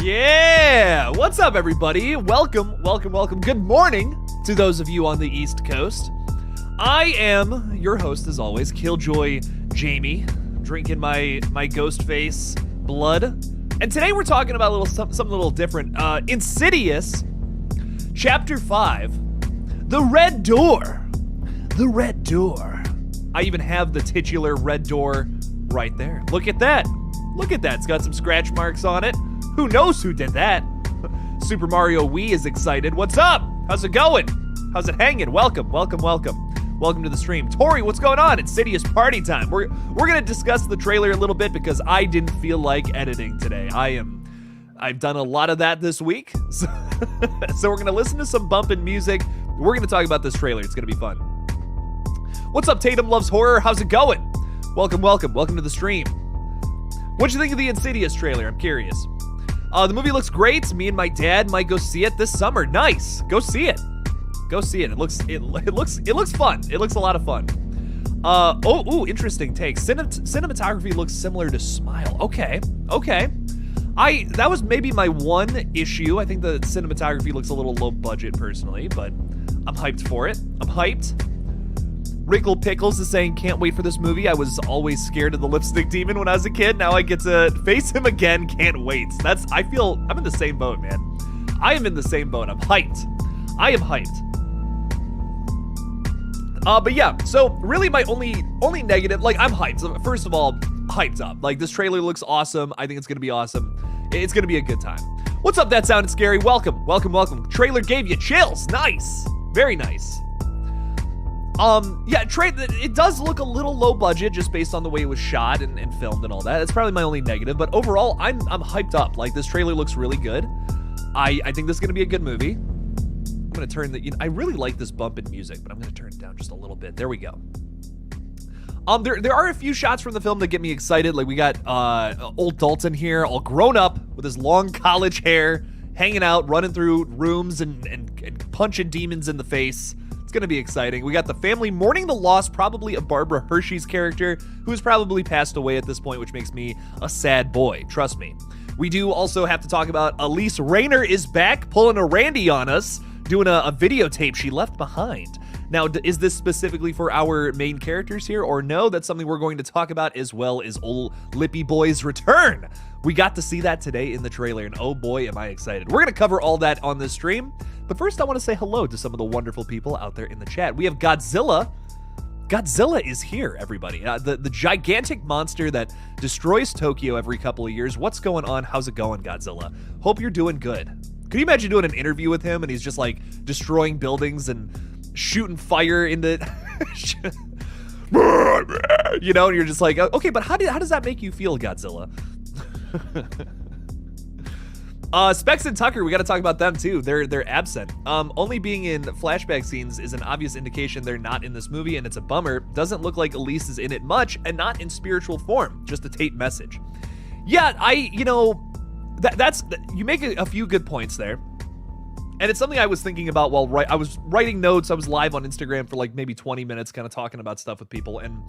Yeah! What's up, everybody? Welcome. Good morning to those of you on the East Coast. I am your host, as always, KillJoy Jamie, drinking my ghost face blood. And today we're talking about something a little different. Insidious, Chapter 5, The Red Door. The Red Door. I even have the titular red door right there. Look at that. It's got some scratch marks on it. Who knows who did that? Super Mario Wii is excited. What's up? How's it going? How's it hanging? Welcome to the stream. Tori, what's going on? Insidious party time. We're gonna discuss the trailer a little bit because I didn't feel like editing today. I've done a lot of that this week. So we're gonna listen to some bumpin' music. We're gonna talk about this trailer. It's gonna be fun. What's up, Tatum Loves Horror? How's it going? Welcome to the stream. What'd you think of the Insidious trailer? I'm curious. The movie looks great. Me and my dad might go see it this summer. Nice. Go see it. It looks fun. It looks a lot of fun. Interesting take. Cinematography looks similar to Smile. Okay. That was maybe my one issue. I think the cinematography looks a little low budget personally, but I'm hyped for it. Wrinkle Pickles is saying, can't wait for this movie. I was always scared of the lipstick demon when I was a kid. Now I get to face him again. Can't wait. I'm in the same boat, man. I am in the same boat. I'm hyped. I am hyped. But yeah, so really my only negative, like, I'm hyped. So first of all, hyped up. Like, this trailer looks awesome. I think it's gonna be awesome. It's gonna be a good time. What's up, That Sounded Scary? Welcome. Trailer gave you chills. Nice. Very nice. It does look a little low budget just based on the way it was shot and filmed and all that. That's probably my only negative, but overall, I'm hyped up. Like, this trailer looks really good. I think this is gonna be a good movie. I'm gonna turn I really like this bump in music, but I'm gonna turn it down just a little bit. There we go. There are a few shots from the film that get me excited. Like, we got old Dalton here, all grown up with his long college hair, hanging out, running through rooms and punching demons in the face. It's gonna be exciting. We got the family mourning the loss, probably of Barbara Hershey's character, who's probably passed away at this point, which makes me a sad boy. Trust me. We do also have to talk about Elise Rayner is back, pulling a Randy on us, doing a videotape she left behind. Now, is this specifically for our main characters here, or no? That's something we're going to talk about, as well as old Lippy Boy's return. We got to see that today in the trailer, and oh boy, am I excited. We're gonna cover all that on this stream, but first I want to say hello to some of the wonderful people out there in the chat. We have Godzilla. Godzilla is here, everybody. The gigantic monster that destroys Tokyo every couple of years. What's going on? How's it going, Godzilla? Hope you're doing good. Could you imagine doing an interview with him and he's just like destroying buildings and shooting fire into, you know, and you're just like, okay, but how does that make you feel, Godzilla? Specs and Tucker, we got to talk about them too. They're absent. Only being in flashback scenes is an obvious indication they're not in this movie, and it's a bummer. Doesn't look like Elise is in it much, and not in spiritual form. Just a tape message. Yeah, you make a few good points there. And it's something I was thinking about while I was writing notes. I was live on Instagram for like maybe 20 minutes kind of talking about stuff with people. And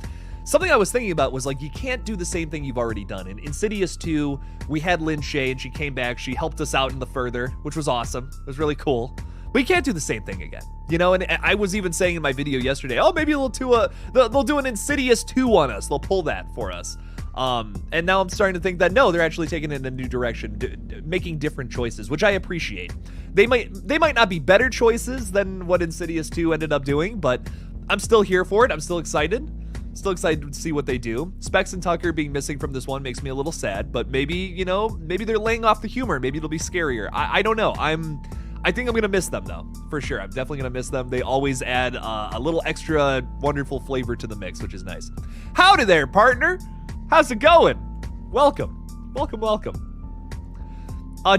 something I was thinking about was like, you can't do the same thing you've already done. In Insidious 2, we had Lynn Shay and she came back. She helped us out in the further, which was awesome. It was really cool. But you can't do the same thing again. You know, and I was even saying in my video yesterday, oh, maybe they'll do an Insidious 2 on us. They'll pull that for us. And now I'm starting to think that no, they're actually taking it in a new direction, making different choices, which I appreciate. They might not be better choices than what Insidious 2 ended up doing, but I'm still here for it. I'm still excited. Still excited to see what they do. Specs and Tucker being missing from this one makes me a little sad, but maybe they're laying off the humor. Maybe it'll be scarier. I don't know. I think I'm gonna miss them though, for sure. I'm definitely gonna miss them. They always add a little extra wonderful flavor to the mix, which is nice. Howdy there, partner. How's it going? Welcome.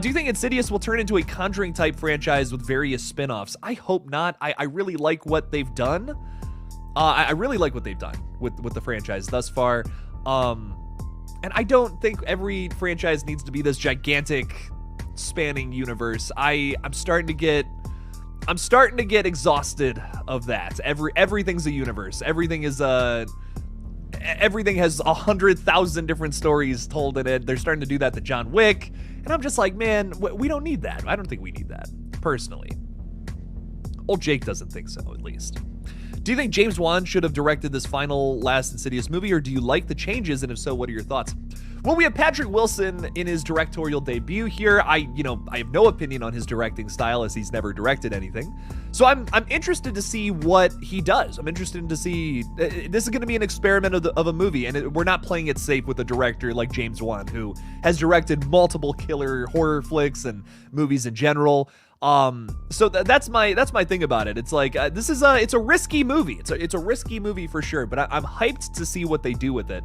Do you think Insidious will turn into a Conjuring type franchise with various spin-offs? I hope not. I really like what they've done. I really like what they've done with the franchise thus far. And I don't think every franchise needs to be this gigantic spanning universe. I'm starting to get exhausted of that. Everything's a universe. Everything has 100,000 different stories told in it. They're starting to do that to John Wick, And I'm just like, man, we don't need that. I don't think we need that, personally. Old Jake doesn't think so, at least. Do you think James Wan should have directed this final last Insidious movie, or do you like the changes, and if so, what are your thoughts? Well, we have Patrick Wilson in his directorial debut here. I have no opinion on his directing style, as he's never directed anything. So I'm interested to see what he does. I'm interested to see, this is going to be an experiment of a movie, and we're not playing it safe with a director like James Wan, who has directed multiple killer horror flicks and movies in general. So that's my thing about it. It's like, it's a risky movie. It's a risky movie for sure, but I'm hyped to see what they do with it.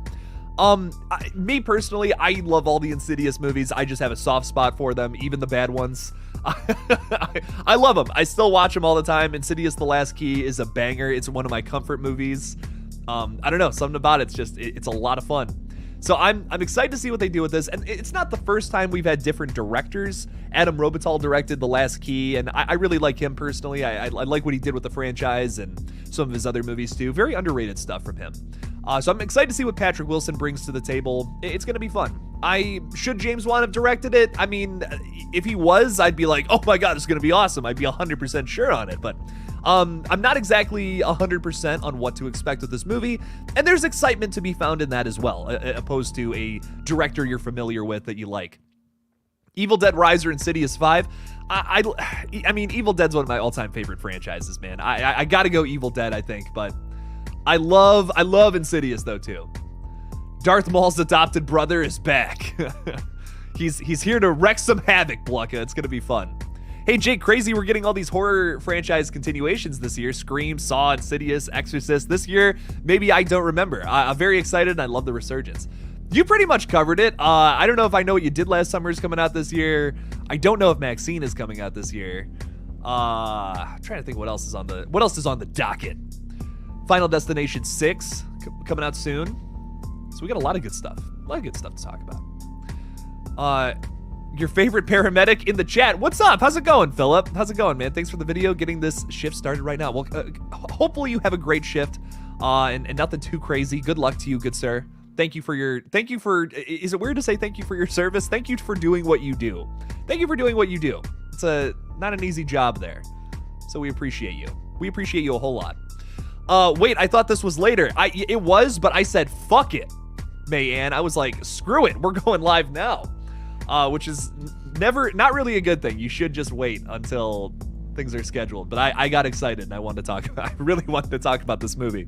Me personally, I love all the Insidious movies. I just have a soft spot for them, even the bad ones. I love them. I still watch them all the time. Insidious: The Last Key is a banger. It's one of my comfort movies. I don't know, something about it's just, it's a lot of fun. So I'm excited to see what they do with this. And it's not the first time we've had different directors. Adam Robital directed The Last Key, and I really like him personally. I like what he did with the franchise and some of his other movies too. Very underrated stuff from him. So I'm excited to see what Patrick Wilson brings to the table. It's going to be fun. Should James Wan have directed it? I mean, if he was, I'd be like, oh my God, it's going to be awesome. I'd be 100% sure on it. But I'm not exactly 100% on what to expect with this movie. And there's excitement to be found in that as well, opposed to a director you're familiar with that you like. Evil Dead Rise or Insidious 5. I mean, Evil Dead's one of my all-time favorite franchises, man. I gotta go Evil Dead, I think, but I love Insidious though too. Darth Maul's adopted brother is back. He's here to wreck some havoc, Blucka. It's gonna be fun. Hey Jake, crazy we're getting all these horror franchise continuations this year. Scream, Saw, Insidious, Exorcist. This year, maybe I don't remember. I'm very excited and I love the resurgence. You pretty much covered it. I don't know if I Know What You Did Last Summer is coming out this year. I don't know if Maxine is coming out this year. I'm trying to think what else is on the docket. Final Destination 6 coming out soon. So we got a lot of good stuff. A lot of good stuff to talk about. Your favorite paramedic in the chat. What's up? How's it going, Philip? How's it going, man? Thanks for the video. Getting this shift started right now. Well, hopefully you have a great shift and nothing too crazy. Good luck to you, good sir. Thank you for, is it weird to say thank you for your service? Thank you for doing what you do. Thank you for doing what you do. It's not an easy job there. So we appreciate you. We appreciate you a whole lot. Wait, I thought this was later. It was, but I said, fuck it, Mayanne. I was like, screw it. We're going live now. Which is not really a good thing. You should just wait until things are scheduled. But I got excited and I really wanted to talk about this movie.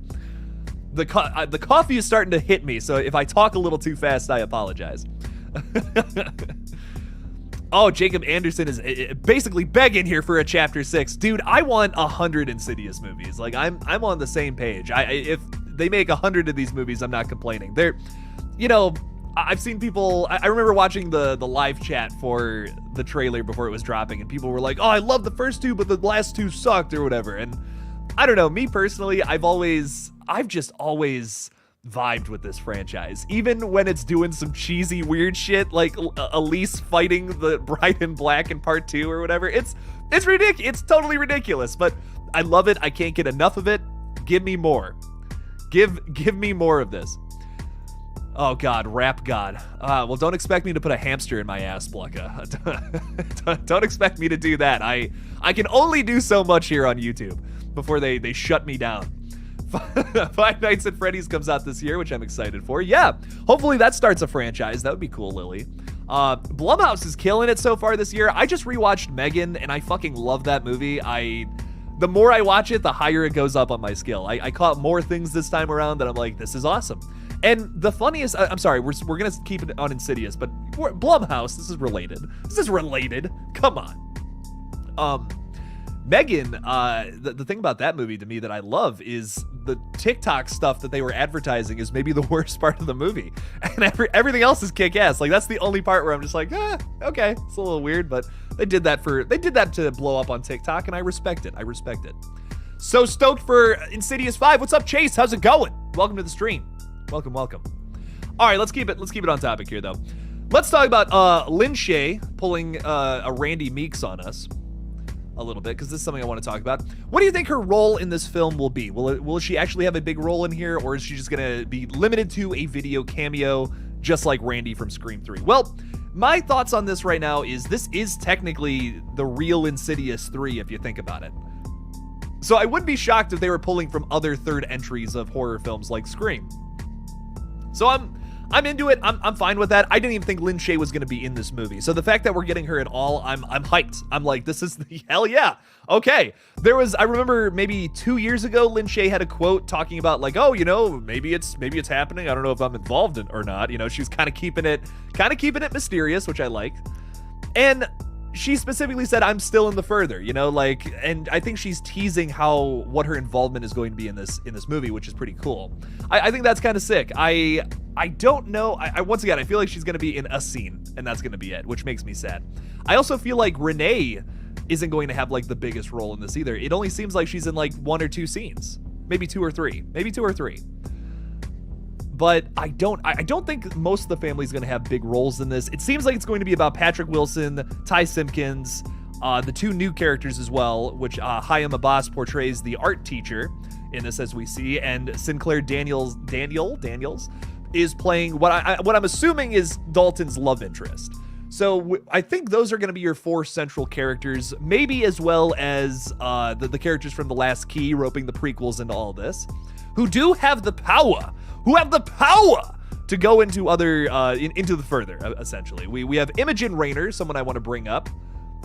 The coffee is starting to hit me, so if I talk a little too fast, I apologize. Oh, Jacob Anderson is basically begging here for a chapter 6. Dude, I want 100 Insidious movies. Like, I'm on the same page. If they make 100 of these movies, I'm not complaining. I've seen people, I remember watching the live chat for the trailer before it was dropping, and people were like, oh, I love the first two, but the last two sucked or whatever. And I don't know, me personally, I've just always vibed with this franchise. Even when it's doing some cheesy, weird shit, like Elise fighting the Bride in Black in part 2 or whatever. It's ridiculous. It's totally ridiculous, but I love it. I can't get enough of it. Give me more. Give me more of this. Oh God, rap God. Well, don't expect me to put a hamster in my ass, Blucka. Don't expect me to do that. I can only do so much here on YouTube before they shut me down. Five Nights at Freddy's comes out this year, which I'm excited for. Yeah, hopefully that starts a franchise. That would be cool, Lily. Blumhouse is killing it so far this year. I just rewatched Megan, and I fucking love that movie. The more I watch it, the higher it goes up on my scale. I caught more things this time around that I'm like, this is awesome. And the funniest, I'm sorry, we're gonna keep it on Insidious, but Blumhouse, this is related. Come on. Megan, the thing about that movie to me that I love is the TikTok stuff that they were advertising is maybe the worst part of the movie. And everything else is kick-ass. Like, that's the only part where I'm just like, okay, it's a little weird, but they did that to blow up on TikTok, and I respect it. So stoked for Insidious 5. What's up, Chase? How's it going? Welcome to the stream. Welcome. All right, let's keep it on topic here, though. Let's talk about Lin Shaye pulling a Randy Meeks on us a little bit, because this is something I want to talk about. What do you think her role in this film will be? Will she actually have a big role in here, or is she just going to be limited to a video cameo, just like Randy from Scream 3? Well, My thoughts on this right now is this is technically the real Insidious 3 if you think about it. So I wouldn't be shocked if they were pulling from other third entries of horror films like Scream. So I'm into it. I'm fine with that. I didn't even think Lin Shaye was going to be in this movie. So the fact that we're getting her at all, I'm hyped. I'm like, this is the hell yeah. Okay. I remember maybe 2 years ago, Lin Shaye had a quote talking about like, oh, maybe it's happening. I don't know if I'm involved in or not. She was kind of keeping it mysterious, which I like. And she specifically said, I'm still in the further, and I think she's teasing what her involvement is going to be in this movie, which is pretty cool. I think that's kind of sick. I don't know. Once again, I feel like she's going to be in a scene and that's going to be it, which makes me sad. I also feel like Renee isn't going to have like the biggest role in this either. It only seems like she's in like 1 or 2 scenes, maybe 2 or 3. But I don't think most of the family is going to have big roles in this. It seems like it's going to be about Patrick Wilson, Ty Simpkins, the 2 new characters as well, which Hayam Abbas portrays the art teacher in this, as we see, and Sinclair Daniels is playing what I'm assuming is Dalton's love interest. So I think those are going to be your 4 central characters, maybe as well as the characters from The Last Key, roping the prequels into all this, who do have the power. To go into into the further, essentially. We have Imogen Raynor, someone I want to bring up.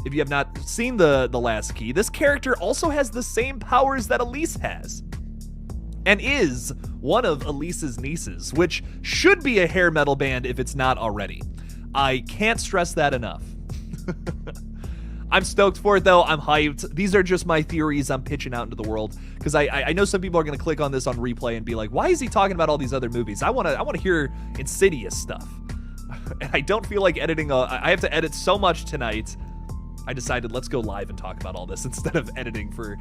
If you have not seen the Last Key, this character also has the same powers that Elise has, and is one of Elise's nieces, which should be a hair metal band if it's not already. I can't stress that enough. I'm stoked for it, though. I'm hyped. These are just my theories I'm pitching out into the world, because I know some people are going to click on this on replay and be like, why is he talking about all these other movies? I want to hear Insidious stuff. And I don't feel like editing. I have to edit so much tonight. I decided let's go live and talk about all this instead of editing for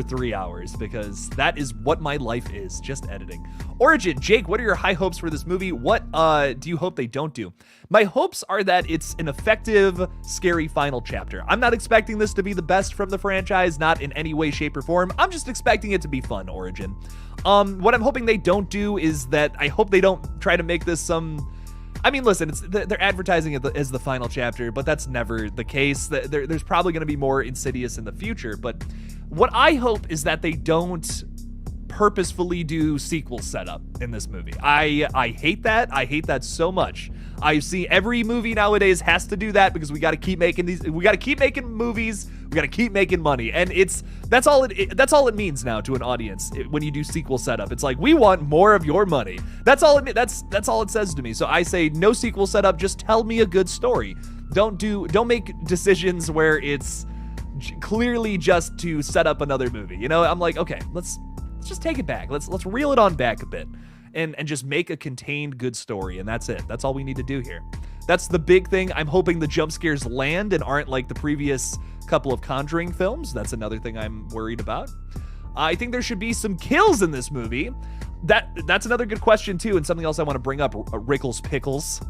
3 hours, because that is what my life is, just editing. Origin, Jake, what are your high hopes for this movie? What do you hope they don't do? My hopes are that it's an effective, scary final chapter. I'm not expecting this to be the best from the franchise, not in any way, shape, or form. I'm just expecting it to be fun, Origin. What I'm hoping they don't do is that I hope they don't try to make this some... I mean, listen, they're advertising it as the final chapter, but that's never the case. There's probably going to be more Insidious in the future, but what I hope is that they don't purposefully do sequel setup in this movie. I hate that. I hate that so much. I see every movie nowadays has to do that because we got to keep making these. We got to keep making movies. We got to keep making money, and that's all it means now to an audience when you do sequel setup. It's like, we want more of your money. That's all it says to me. So I say no sequel setup. Just tell me a good story. Don't make decisions where it's clearly just to set up another movie. I'm like, okay, let's just take it back. Let's reel it on back a bit. And just make a contained good story, and that's it. That's all we need to do here. That's the big thing. I'm hoping the jump scares land and aren't like the previous couple of Conjuring films. That's another thing I'm worried about. I think there should be some kills in this movie. That's another good question too, and something else I want to bring up. Rickles Pickles.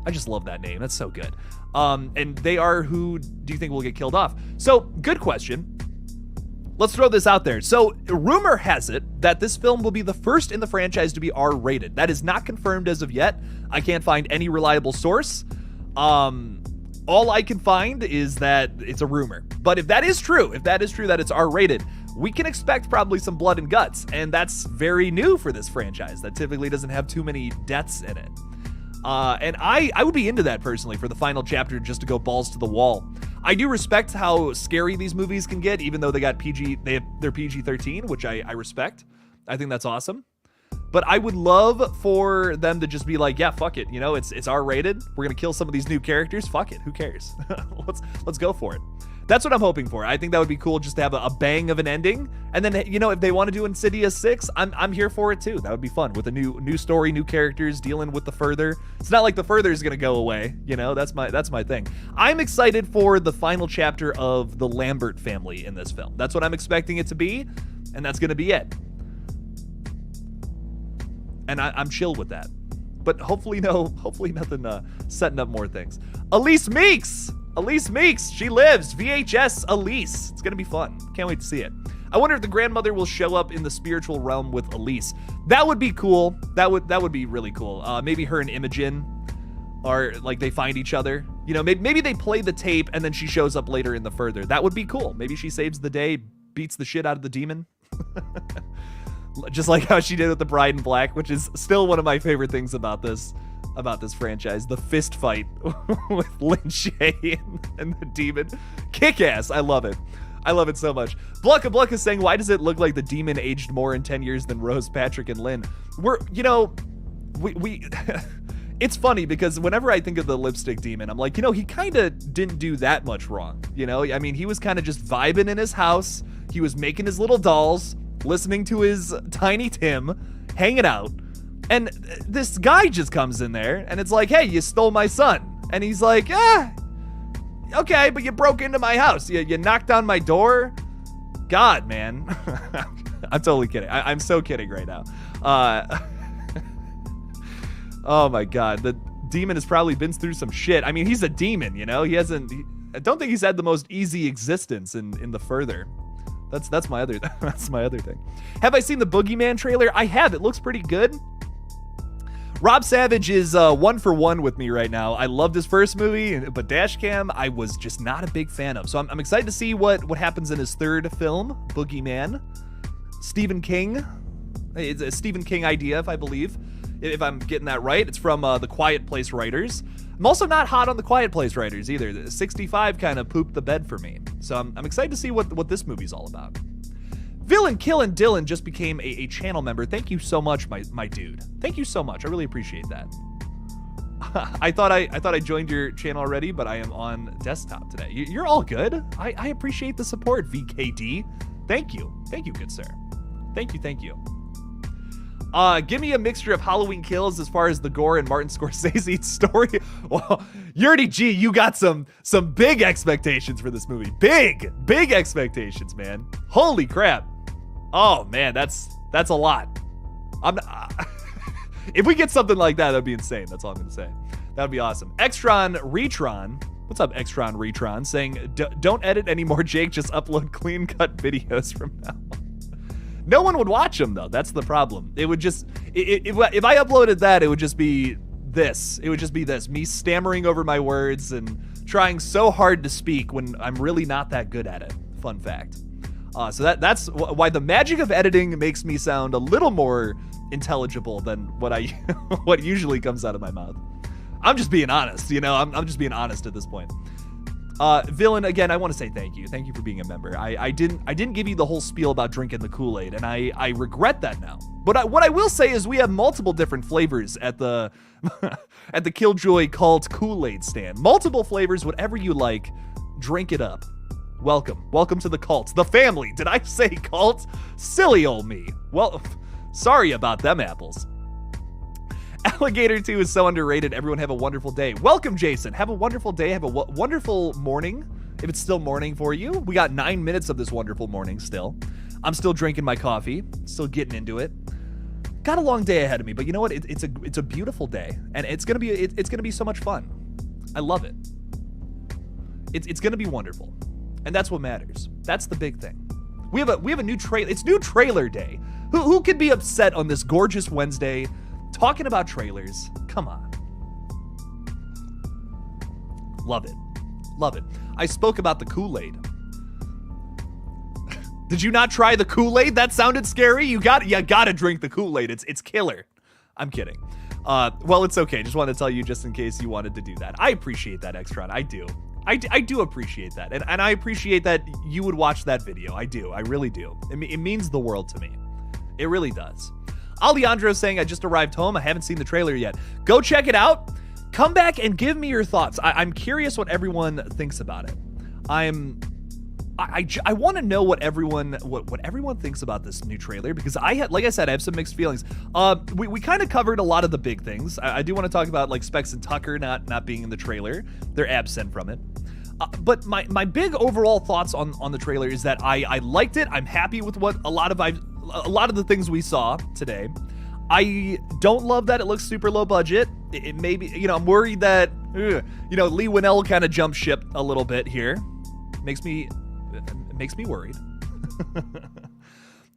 I just love that name. That's so good. And they are who do you think will get killed off? So, good question. Let's throw this out there. So, rumor has it that this film will be the first in the franchise to be R-rated. That is not confirmed as of yet. I can't find any reliable source. All I can find is that it's a rumor. But if that is true that it's R-rated, we can expect probably some blood and guts. And that's very new for this franchise. That typically doesn't have too many deaths in it. And I would be into that personally for the final chapter, just to go balls to the wall. I do respect how scary these movies can get, even though they're PG-13, which I respect. I think that's awesome. But I would love for them to just be like, yeah, fuck it. It's R-rated. We're going to kill some of these new characters. Fuck it. Who cares? Let's go for it. That's what I'm hoping for. I think that would be cool, just to have a bang of an ending. And then, if they want to do Insidious 6, I'm here for it too. That would be fun, with a new story, new characters, dealing with the further. It's not like the further is going to go away. That's my thing. I'm excited for the final chapter of the Lambert family in this film. That's what I'm expecting it to be, and that's going to be it. And I'm chill with that. But hopefully nothing setting up more things. Elise Meeks, she lives. VHS Elise. It's gonna be fun. Can't wait to see it. I wonder if the grandmother will show up in the spiritual realm with Elise. That would be cool. That would be really cool. Maybe her and Imogen are like, they find each other You know, maybe they play the tape and then she shows up later in the further. That would be cool. Maybe she saves the day, beats the shit out of the demon. Just like how she did with the Bride in Black, which is still one of my favorite things about this franchise. The fist fight with Lin Shaye and the demon. Kick-ass. I love it. I love it so much. Blucka is saying, why does it look like the demon aged more in 10 years than Rose, Patrick, and Lynn? We it's funny because whenever I think of the lipstick demon, I'm like, he kind of didn't do that much wrong. I mean, he was kind of just vibing in his house. He was making his little dolls, listening to his Tiny Tim, hanging out. And this guy just comes in there and it's like, hey, you stole my son. And he's like, okay, but you broke into my house. You knocked down my door. God, man. I'm totally kidding. I'm so kidding right now. Oh my God. The demon has probably been through some shit. I mean, he's a demon, I don't think he's had the most easy existence in the further. That's my other thing. Have I seen the Boogeyman trailer? I have. It looks pretty good. Rob Savage is 1 for 1 with me right now. I loved his first movie, but Dashcam I was just not a big fan of. So I'm excited to see what happens in his third film, Boogeyman. Stephen King. It's a Stephen King idea, if I'm getting that right. It's from the Quiet Place writers. I'm also not hot on the Quiet Place writers either. The 65 kind of pooped the bed for me. So I'm excited to see what this movie's all about. Villain Killin' Dylan just became a channel member. Thank you so much, my dude. Thank you so much. I really appreciate that. I thought I joined your channel already, but I am on desktop today. You're all good. I appreciate the support, VKD. Thank you, good sir. Thank you. Give me a mixture of Halloween Kills as far as the gore and Martin Scorsese's story. Well, Yurdy G, you got some big expectations for this movie. Big expectations, man. Holy crap. Oh man, that's a lot. If we get something like that'd be insane. That's all I'm gonna say. That'd be awesome. Extron Retron. What's up, Extron Retron? Saying, don't edit anymore, Jake. Just upload clean cut videos from now on. No one would watch them, though. That's the problem. It would just... If I uploaded that, it would just be this. It would just be this. Me stammering over my words and trying so hard to speak when I'm really not that good at it. Fun fact. So that's why the magic of editing makes me sound a little more intelligible than what usually comes out of my mouth. I'm just being honest, I'm just being honest at this point. Villain, again, I want to say thank you. Thank you for being a member. I didn't give you the whole spiel about drinking the Kool-Aid, and I regret that now. But what I will say is we have multiple different flavors at the at the KillJoy cult Kool-Aid stand. Multiple flavors, whatever you like. Drink it up. Welcome to the cult, the family. Did I say cult? Silly old me. Well, sorry about them apples. Alligator 2 is so underrated. Everyone have a wonderful day. Welcome, Jason. Have a wonderful day. Have a wonderful morning, if it's still morning for you. We got 9 minutes of this wonderful morning still. I'm still drinking my coffee, still getting into it. Got a long day ahead of me, but you know what? It's a beautiful day, and it's gonna be so much fun. I love it. It's gonna be wonderful, and that's what matters. That's the big thing. We have a new trailer. It's new trailer day. Who could be upset on this gorgeous Wednesday? Talking about trailers, come on. Love it. I spoke about the Kool-Aid. Did you not try the Kool-Aid? That sounded scary. You gotta drink the Kool-Aid. It's killer. I'm kidding. Well, it's okay. Just wanted to tell you just in case you wanted to do that. I appreciate that, Extron. I do. I do appreciate that. And I appreciate that you would watch that video. I do. I really do. It means the world to me. It really does. Alejandro saying, I just arrived home. I haven't seen the trailer yet. Go check it out. Come back and give me your thoughts. I'm curious what everyone thinks about it. I want to know what everyone thinks about this new trailer, because I have some mixed feelings. We kind of covered a lot of the big things. I do want to talk about like Specs and Tucker not being in the trailer. They're absent from it. But my big overall thoughts on the trailer is that I liked it. I'm happy with what a lot of the things we saw today. I don't love that it looks super low budget. It may be, I'm worried that, Lee Winnell kind of jumped ship a little bit here. Makes me worried.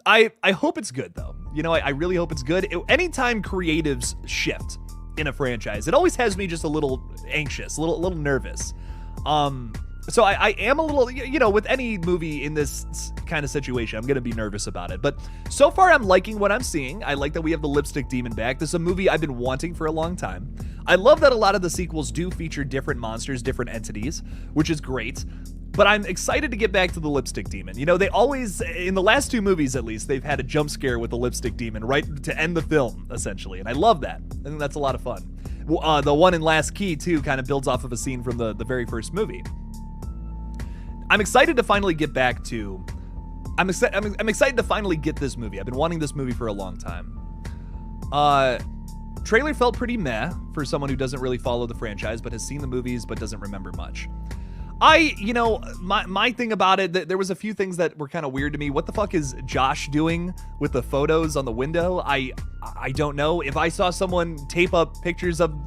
I hope it's good though. I really hope it's good. Anytime creatives shift, in a franchise. It always has me just a little anxious, a little nervous. So I am a little, you know, with any movie in this kind of situation, I'm going to be nervous about it. But so far, I'm liking what I'm seeing. I like that we have the lipstick demon back. This is a movie I've been wanting for a long time. I love that a lot of the sequels do feature different monsters, different entities, which is great. But I'm excited to get back to the lipstick demon. You know, they always, in the last 2 movies at least, they've had a jump scare with the lipstick demon right to end the film, essentially. And I love that. I think that's a lot of fun. The one in Last Key, too, kind of builds off of a scene from the very first movie. I'm excited to finally get back to... I'm excited to finally get this movie. I've been wanting this movie for a long time. Trailer felt pretty meh for someone who doesn't really follow the franchise, but has seen the movies, but doesn't remember much. You know, my thing about it, there was a few things that were kind of weird to me. What the fuck is Josh doing with the photos on the window? I don't know. If I saw someone tape up pictures of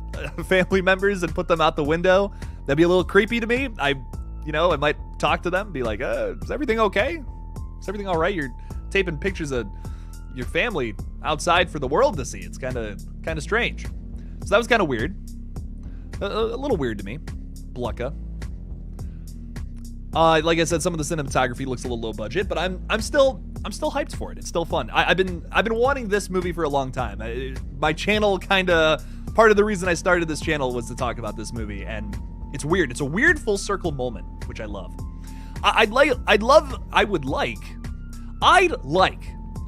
family members and put them out the window, that'd be a little creepy to me. I might talk to them and be like, is everything okay? Is everything all right? You're taping pictures of your family outside for the world to see. It's kind of strange. So that was kind of weird. A little weird to me. Blucka. Like I said, some of the cinematography looks a little low budget, but I'm still hyped for it. It's still fun. I've been wanting this movie for a long time. My channel part of the reason I started this channel was to talk about this movie, and it's weird. It's a weird full circle moment, which I love. I'd like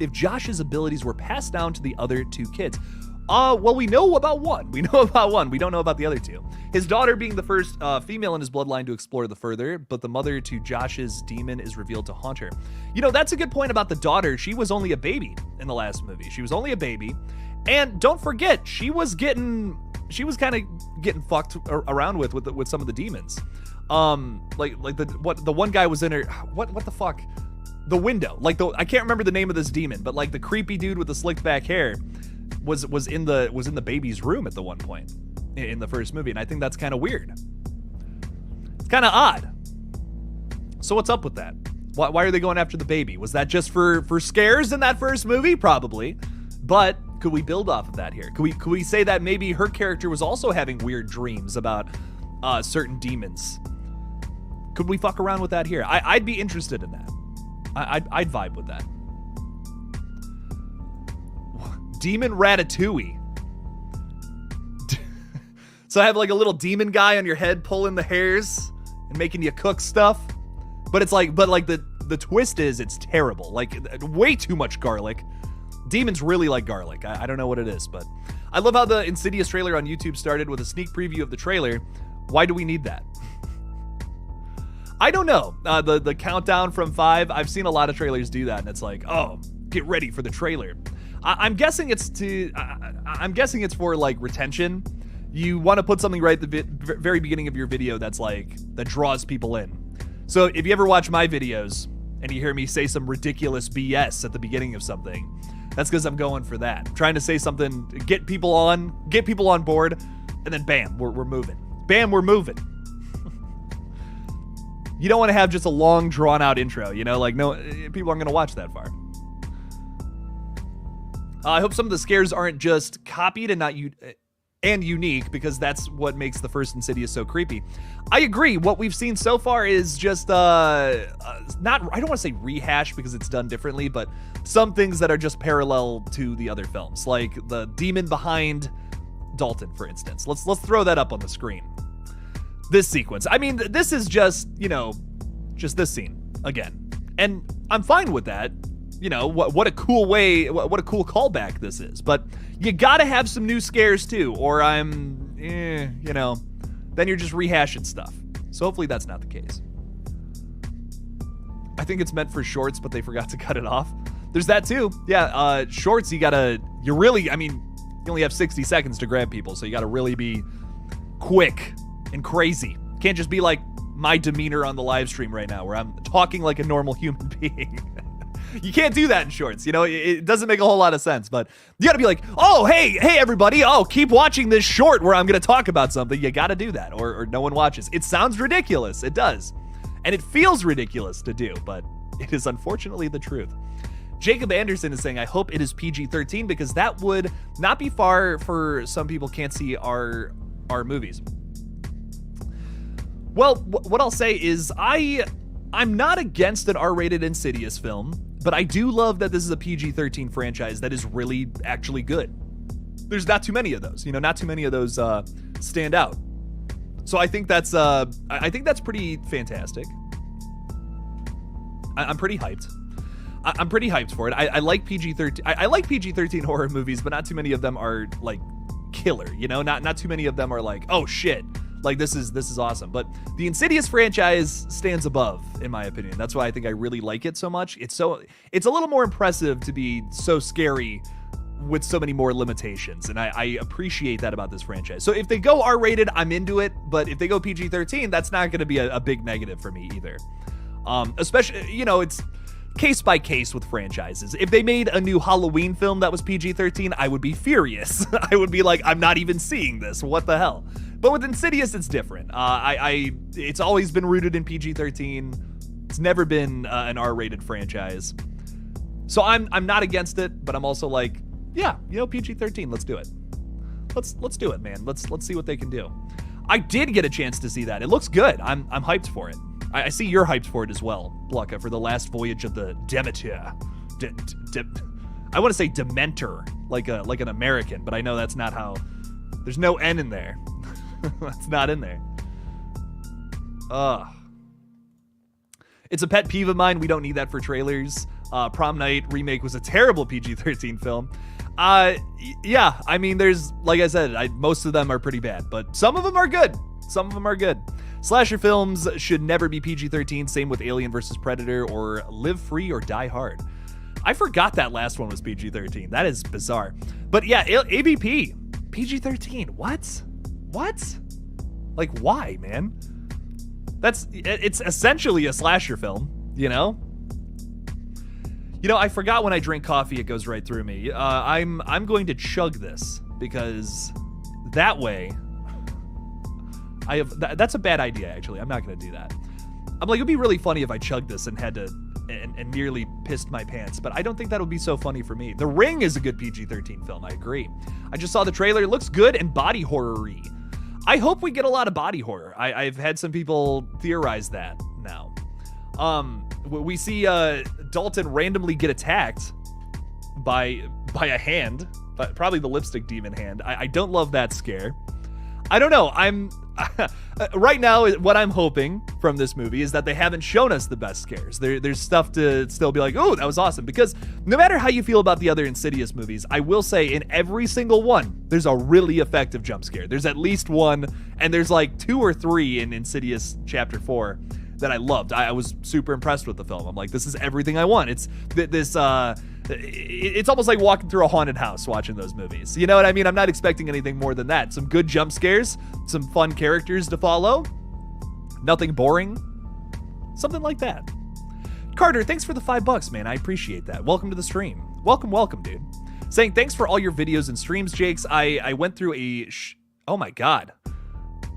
if Josh's abilities were passed down to the other 2 kids. Well, we know about one. We don't know about the other 2. His daughter being the first female in his bloodline to explore the further, but the mother to Josh's demon is revealed to haunt her. You know, that's a good point about the daughter. She was only a baby in the last movie. She was only a baby. And don't forget, she was kind of getting fucked around with some of the demons. Like the one guy was in her, what the fuck? The window. I can't remember the name of this demon, but like the creepy dude with the slicked back hair was in the baby's room at the one point in the first movie, and I think that's kind of weird. It's kind of odd. So what's up with that? Why are they going after the baby? Was that just for scares in that first movie? Probably. But could we build off of that here? Could we say that maybe her character was also having weird dreams about certain demons? Could we fuck around with that here? I'd be interested in that. I'd vibe with that. Demon Ratatouille. So I have like a little demon guy on your head pulling the hairs and making you cook stuff. But the twist is it's terrible. Like way too much garlic. Demons really like garlic. I don't know what it is, but I love how the Insidious trailer on YouTube started with a sneak preview of the trailer. Why do we need that? I don't know. The countdown from 5, I've seen a lot of trailers do that, and it's like, oh, get ready for the trailer. I'm guessing it's for like retention. You want to put something right at the very beginning of your video that draws people in. So if you ever watch my videos and you hear me say some ridiculous BS at the beginning of something, that's because I'm going for that. I'm trying to say something, get people on board, and then bam, we're moving. Bam, we're moving. You don't want to have just a long, drawn-out intro, you know? Like, no, people aren't going to watch that far. I hope some of the scares aren't just copied and unique, because that's what makes the first Insidious so creepy. I agree. What we've seen so far is just I don't want to say rehash because it's done differently, but some things that are just parallel to the other films, like the demon behind Dalton, for instance. Let's throw that up on the screen. This sequence. I mean, this is just this scene again, and I'm fine with that. You know, what a cool way, what a cool callback this is. But you gotta have some new scares too, or then you're just rehashing stuff. So hopefully that's not the case. I think it's meant for shorts, but they forgot to cut it off. There's that too. Yeah, shorts, you only have 60 seconds to grab people, so you gotta really be quick and crazy. Can't just be like my demeanor on the live stream right now, where I'm talking like a normal human being. You can't do that in shorts, you know? It doesn't make a whole lot of sense, but you gotta be like, oh, hey, everybody, oh, keep watching this short where I'm gonna talk about something. You gotta do that, or no one watches. It sounds ridiculous, it does. And it feels ridiculous to do, but it is unfortunately the truth. Jacob Anderson is saying, I hope it is PG-13 because that would not be far for some people can't see our movies. Well, what I'll say is I'm not against an R-rated Insidious film, but I do love that this is a PG-13 franchise that is really actually good. There's not too many of those, not too many of those stand out. So I think that's pretty fantastic. I'm pretty hyped. I'm pretty hyped for it. I like PG-13. I like PG-13 horror movies, but not too many of them are like killer. Not too many of them are like, oh shit, like this is awesome. But the Insidious franchise stands above, in my opinion. That's why I think I really like it so much. It's a little more impressive to be so scary with so many more limitations, and I appreciate that about this franchise. So if they go R-rated, I'm into it, but if they go PG-13, that's not going to be a big negative for me either. Especially, it's case by case with franchises. If they made a new Halloween film that was PG-13, I would be furious. I would be like, I'm not even seeing this. What the hell? But with Insidious, it's different. It's always been rooted in PG-13. It's never been an R-rated franchise. So I'm not against it, but I'm also like, yeah, PG-13, let's do it. Let's do it, man. Let's see what they can do. I did get a chance to see that. It looks good. I'm hyped for it. I see you're hyped for it as well, Blucka, for the last voyage of the Demeter. I want to say Dementor, like an American, but I know that's not how. There's no N in there. That's not in there. It's a pet peeve of mine. We don't need that for trailers. Prom Night remake was a terrible PG-13 film. Yeah, I mean, there's, like I said, most of them are pretty bad, but some of them are good. Slasher films should never be PG-13. Same with Alien vs. Predator or Live Free or Die Hard. I forgot that last one was PG-13. That is bizarre. But yeah, ABP, PG-13. What? Like, why, man? It's essentially a slasher film, I forgot when I drink coffee, it goes right through me. I'm going to chug this because that way that's a bad idea, actually. I'm not going to do that. I'm like, it'd be really funny if I chugged this and had to and nearly pissed my pants, but I don't think that would be so funny for me. The Ring is a good PG-13 film, I agree. I just saw the trailer. It looks good and body horror-y. I hope we get a lot of body horror. I've had some people theorize that now. We see Dalton randomly get attacked by a hand, but probably the lipstick demon hand. I don't love that scare. I don't know. Right now, what I'm hoping from this movie is that they haven't shown us the best scares. There's stuff to still be like, oh, that was awesome. Because no matter how you feel about the other Insidious movies, I will say in every single one, there's a really effective jump scare. There's at least one, and there's like 2 or 3 in Insidious Chapter 4 that I loved. I was super impressed with the film. I'm like, this is everything I want. It's it's almost like walking through a haunted house watching those movies. You know what I mean? I'm not expecting anything more than that. Some good jump scares, some fun characters to follow, nothing boring, something like that. Carter, thanks for the $5, man. I appreciate that. Welcome to the stream. Welcome, dude. Saying thanks for all your videos and streams, Jakes. I went through oh my God.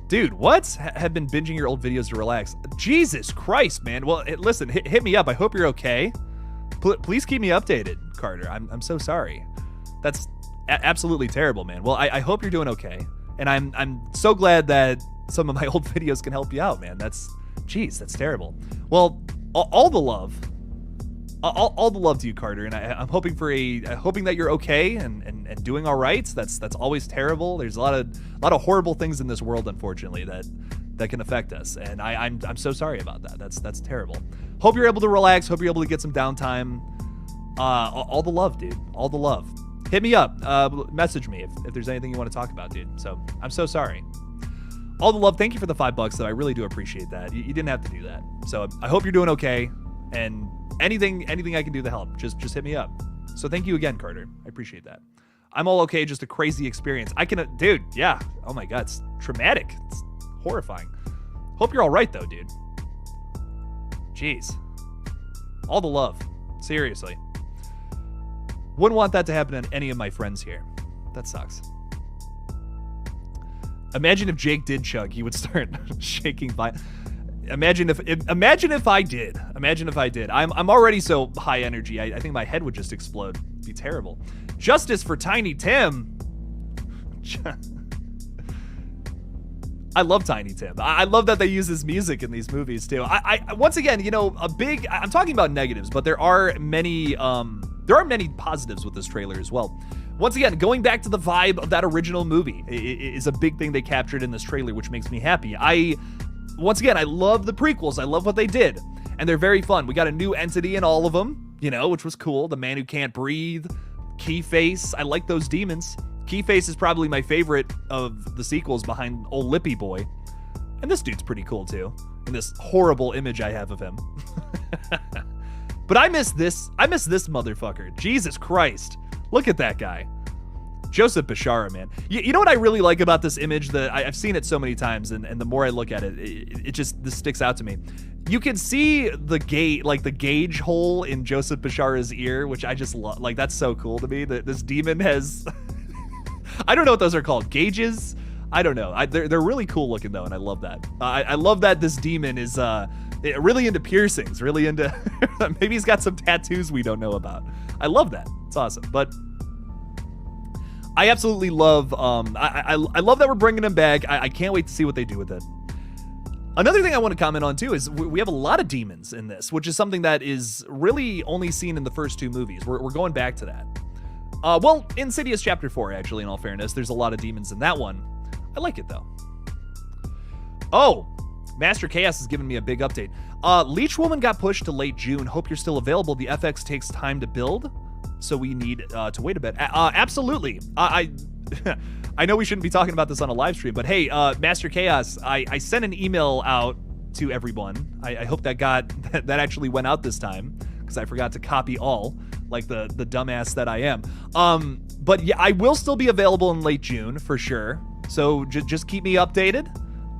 Dude, what? Have been binging your old videos to relax. Jesus Christ, man. Well, listen, hit me up. I hope you're okay. Please keep me updated, Carter. I'm so sorry. That's absolutely terrible, man. Well, I hope you're doing okay. And I'm so glad that some of my old videos can help you out, man. That's terrible. Well, all the love. All the love to you, Carter, and I'm hoping hoping that you're okay and doing all right. That's always terrible. There's a lot of horrible things in this world, unfortunately, that can affect us, and I'm so sorry about that. That's terrible. Hope you're able to relax. Hope you're able to get some downtime. All the love, dude. All the love. Hit me up. Message me if there's anything you want to talk about, dude. So I'm so sorry. All the love. Thank you for the $5, though. I really do appreciate that. You didn't have to do that. So I hope you're doing okay. And anything I can do to help, just hit me up. So thank you again, Carter. I appreciate that. I'm all okay. Just a crazy experience. Dude. Yeah. Oh my God. It's traumatic. It's horrifying. Hope you're all right though, dude. Jeez. All the love. Seriously. Wouldn't want that to happen to any of my friends here. That sucks. Imagine if Jake did chug, he would start shaking by. Imagine if I did. Imagine if I did. I'm already so high energy. I think my head would just explode. It'd be terrible. Justice for Tiny Tim. I love Tiny Tim. I love that they use his music in these movies too. I once again, you know, I'm talking about negatives, but there are many positives with this trailer as well. Once again, going back to the vibe of that original movie is a big thing they captured in this trailer, which makes me happy. Once again, I love the prequels. I love what they did, and they're very fun. We got a new entity in all of them, you know, which was cool. The Man Who Can't Breathe, Keyface. I like those demons. Keyface is probably my favorite of the sequels behind old Lippy Boy. And this dude's pretty cool too, in this horrible image I have of him. But I miss this motherfucker. Jesus Christ. Look at that guy. Joseph Bishara, man. You know what I really like about this image? That I've seen it so many times, and the more I look at it, this sticks out to me. You can see the gauge hole in Joseph Bishara's ear, which I just love. Like, that's so cool to me. That this demon has... I don't know what those are called. Gauges? I don't know. They're really cool looking though, and I love that. I love that this demon is really into piercings, really into... Maybe he's got some tattoos we don't know about. I love that. It's awesome. But I absolutely love... I love that we're bringing him back. I can't wait to see what they do with it. Another thing I want to comment on too is we have a lot of demons in this, which is something that is really only seen in the first two movies. We're going back to that. Well, Insidious Chapter 4, actually, in all fairness. There's a lot of demons in that one. I like it, though. Oh, Master Chaos has given me a big update. Leech Woman got pushed to late June. Hope you're still available. The FX takes time to build, so we need to wait a bit. Absolutely. I know we shouldn't be talking about this on a live stream, but hey, Master Chaos, I sent an email out to everyone. I hope that that actually went out this time, because I forgot to copy all, like the dumbass that I am. But yeah, I will still be available in late June for sure. So just keep me updated.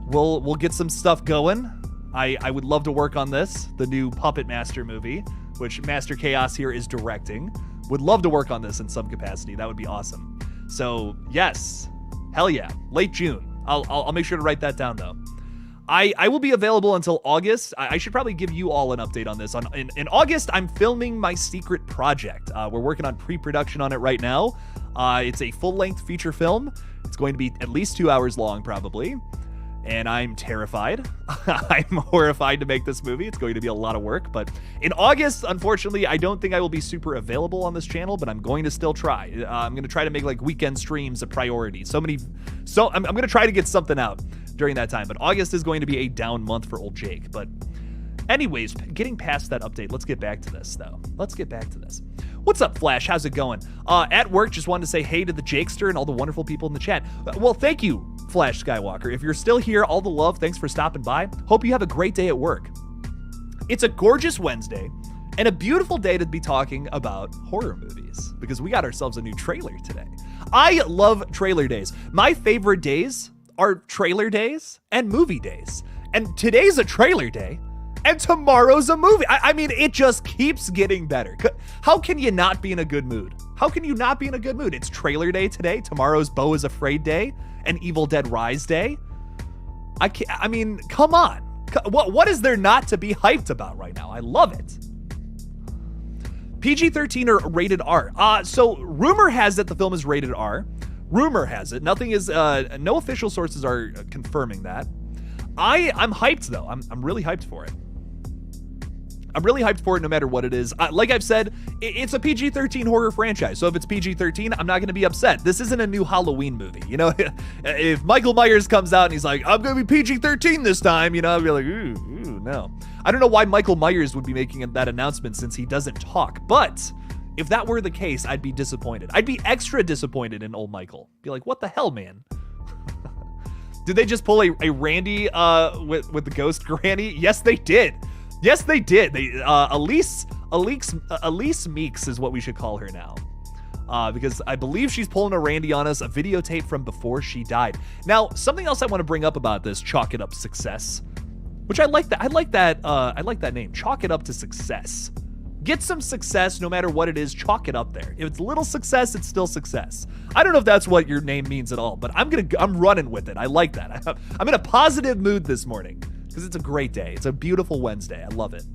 We'll get some stuff going. I would love to work on this, the new Puppet Master movie, which Master Chaos here is directing. Would love to work on this in some capacity. That would be awesome. So yes, hell yeah, late June. I'll make sure to write that down though. I will be available until August. I should probably give you all an update on this. In August, I'm filming my secret project. We're working on pre-production on it right now. It's a full-length feature film. It's going to be at least 2 hours long, probably. And I'm terrified. I'm horrified to make this movie. It's going to be a lot of work. But in August, unfortunately, I don't think I will be super available on this channel, but I'm going to still try. I'm going to try to make like weekend streams a priority. So I'm going to try to get something out during that time. But August is going to be a down month for old Jake. But anyways, getting past that update, let's get back to this, though. Let's get back to this. What's up, Flash? How's it going? At work, just wanted to say hey to the Jakester and all the wonderful people in the chat. Well, thank you, Flash Skywalker. If you're still here, all the love. Thanks for stopping by. Hope you have a great day at work. It's a gorgeous Wednesday and a beautiful day to be talking about horror movies, because we got ourselves a new trailer today. I love trailer days. My favorite days are trailer days and movie days. And today's a trailer day. And tomorrow's a movie. I mean, it just keeps getting better. How can you not be in a good mood? How can you not be in a good mood? It's trailer day today. Tomorrow's Beau is Afraid Day and Evil Dead Rise Day. I mean, come on. What is there not to be hyped about right now? I love it. PG-13 or rated R. So rumor has it the film is rated R. Rumor has it. Nothing is, no official sources are confirming that. I'm hyped though. I'm really hyped for it. I'm really hyped for it no matter what it is. Like I've said, it's a PG-13 horror franchise. So if it's PG-13, I'm not going to be upset. This isn't a new Halloween movie. You know, if Michael Myers comes out and he's like, I'm going to be PG-13 this time, you know, I'll be like, ooh, no. I don't know why Michael Myers would be making that announcement since he doesn't talk. But if that were the case, I'd be disappointed. I'd be extra disappointed in old Michael. Be like, what the hell, man? Did they just pull a Randy with the ghost granny? Yes, they did. Yes, they did. Elise Meeks is what we should call her now. Because I believe she's pulling a Randy on us, a videotape from before she died. Now, something else I want to bring up about this Chalk It Up Success, which I like that. I like that name. Chalk it up to success. Get some success no matter what it is. Chalk it up there. If it's little success, it's still success. I don't know if that's what your name means at all, but I'm running with it. I like that. I'm in a positive mood this morning. because it's a great day. It's a beautiful Wednesday. I love it.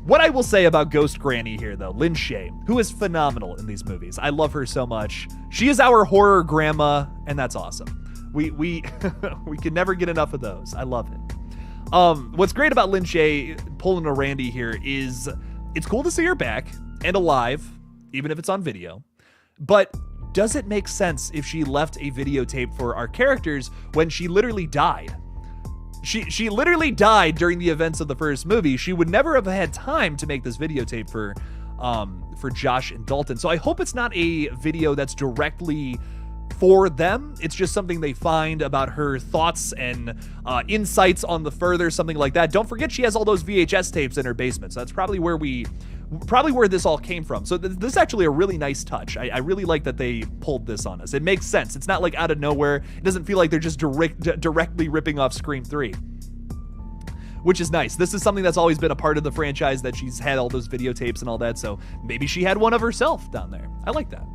What I will say about Ghost Granny here, though, Lin Shaye, who is phenomenal in these movies. I love her so much. She is our horror grandma, and that's awesome. We we can never get enough of those. I love it. What's great about Lin Shaye pulling a Randy here is it's cool to see her back and alive, even if it's on video. But does it make sense if she left a videotape for our characters when she literally died? She literally died during the events of the first movie. She would never have had time to make this videotape for Josh and Dalton. So I hope it's not a video that's directly for them. It's just something they find about her thoughts and insights on the further, something like that. Don't forget she has all those VHS tapes in her basement. So that's probably where this all came from. So this is actually a really nice touch. I really like that they pulled this on us. It makes sense. It's not like out of nowhere. It doesn't feel like they're just directly ripping off Scream 3, which is nice. This is something that's always been a part of the franchise, that she's had all those videotapes and all that. So maybe she had one of herself down there. I like that.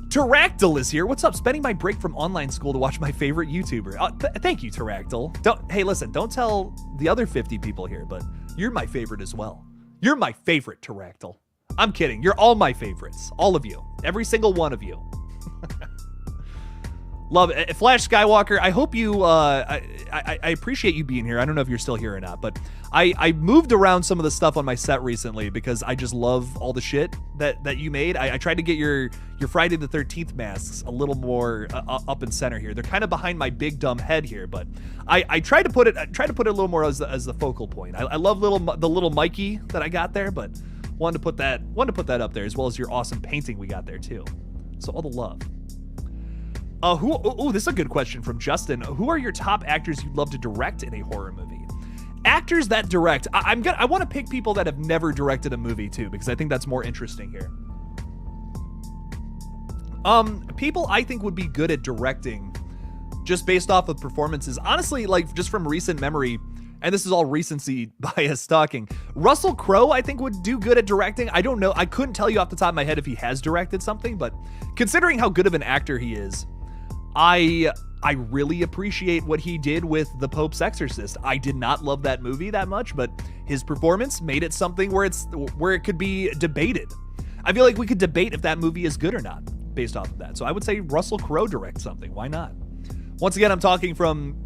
Teractyl is here. What's up? Spending my break from online school to watch my favorite YouTuber. Thank you, Teractyl. Hey, listen, don't tell the other 50 people here, but you're my favorite as well. You're my favorite, Teractyl. I'm kidding. You're all my favorites. All of you. Every single one of you. Love it. Flash Skywalker, I hope you, I appreciate you being here. I don't know if you're still here or not, but I moved around some of the stuff on my set recently because I just love all the shit that you made. I tried to get your Friday the 13th masks a little more up and center here. They're kind of behind my big dumb head here, but I tried to put it a little more as the focal point. I love the little Mikey that I got there, but wanted to put that up there, as well as your awesome painting we got there too. So all the love. This is a good question from Justin. Who are your top actors you'd love to direct in a horror movie? Actors that direct. I want to pick people that have never directed a movie too, because I think that's more interesting here. People I think would be good at directing, just based off of performances. Honestly, like just from recent memory, and this is all recency bias talking, Russell Crowe I think would do good at directing. I don't know. I couldn't tell you off the top of my head if he has directed something, but considering how good of an actor he is, I really appreciate what he did with The Pope's Exorcist. I did not love that movie that much, but his performance made it something where it could be debated. I feel like we could debate if that movie is good or not based off of that. So I would say Russell Crowe direct something. Why not? Once again, I'm talking from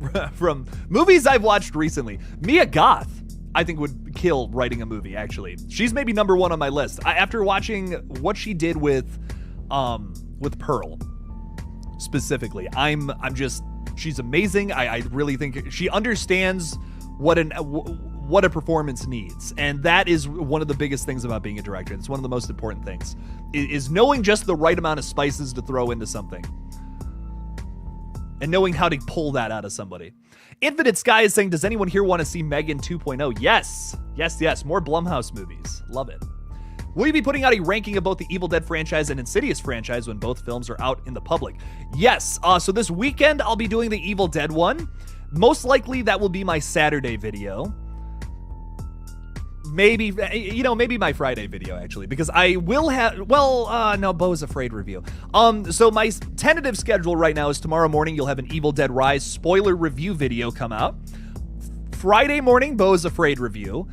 movies I've watched recently. Mia Goth, I think, would kill writing a movie, actually. She's maybe number one on my list. After watching what she did with Pearl, specifically, she's amazing. I really think she understands what a performance needs, and that is one of the biggest things about being a director. It's one of the most important things, is knowing just the right amount of spices to throw into something and knowing how to pull that out of somebody. Infinite Sky is saying, does anyone here want to see Megan 2.0? Yes, more Blumhouse movies. Love it. Will you be putting out a ranking of both the Evil Dead franchise and Insidious franchise when both films are out in the public? Yes. So this weekend, I'll be doing the Evil Dead one. Most likely, that will be my Saturday video. Maybe my Friday video, actually, because I will have, no, Beau's Afraid review. So my tentative schedule right now is tomorrow morning, you'll have an Evil Dead Rise spoiler review video come out. Friday morning, Beau's Afraid review.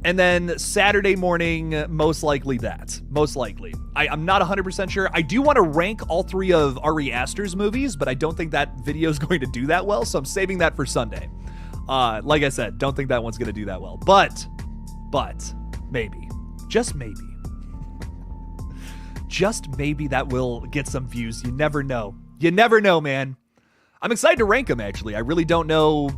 And then Saturday morning, most likely that. Most likely. I'm not 100% sure. I do want to rank all three of Ari Aster's movies, but I don't think that video is going to do that well, so I'm saving that for Sunday. Like I said, don't think that one's going to do that well. But, maybe. Just maybe. Just maybe that will get some views. You never know. You never know, man. I'm excited to rank them, actually. I really don't know.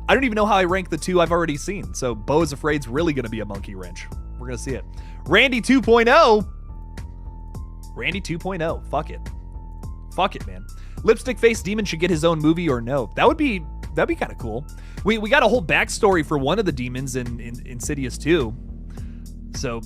I don't even know how I rank the two I've already seen. So Beau's Afraid's really going to be a monkey wrench. We're going to see it. Randy 2.0. Randy 2.0. Fuck it. Fuck it, man. Lipstick Face Demon should get his own movie or no? That'd be kind of cool. We got a whole backstory for one of the demons in Insidious 2. So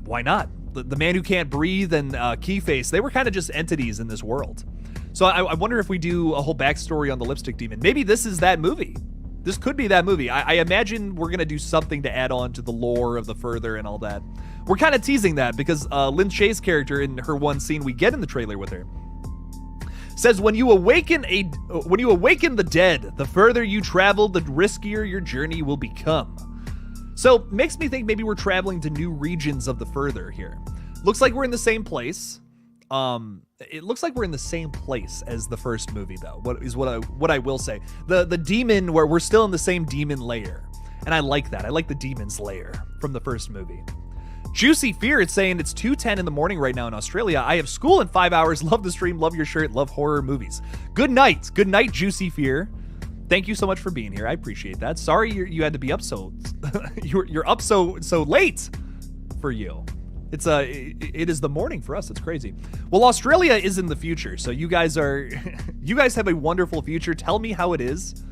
why not? The Man Who Can't Breathe and Keyface, they were kind of just entities in this world. So I wonder if we do a whole backstory on the Lipstick Demon. Maybe this is that movie. This could be that movie. I imagine we're going to do something to add on to the lore of the Further and all that. We're kind of teasing that because Lin Shaye's character in her one scene we get in the trailer with her Says when you awaken the dead, the further you travel, the riskier your journey will become. So makes me think maybe we're traveling to new regions of the further here. Looks like we're in the same place. It looks like we're in the same place as the first movie, though. What I will say. The demon, where we're still in the same demon layer, and I like that. I like the demon's layer from the first movie. Juicy Fear, it's saying it's 2:10 in the morning right now in Australia. I have school in 5 hours. Love the stream. Love your shirt. Love horror movies. Good night. Good night, Juicy Fear. Thank you so much for being here. I appreciate that. Sorry you had to be up so you're up so late for you. It is the morning for us. It's crazy. Well, Australia is in the future, so you guys have a wonderful future. Tell me how it is.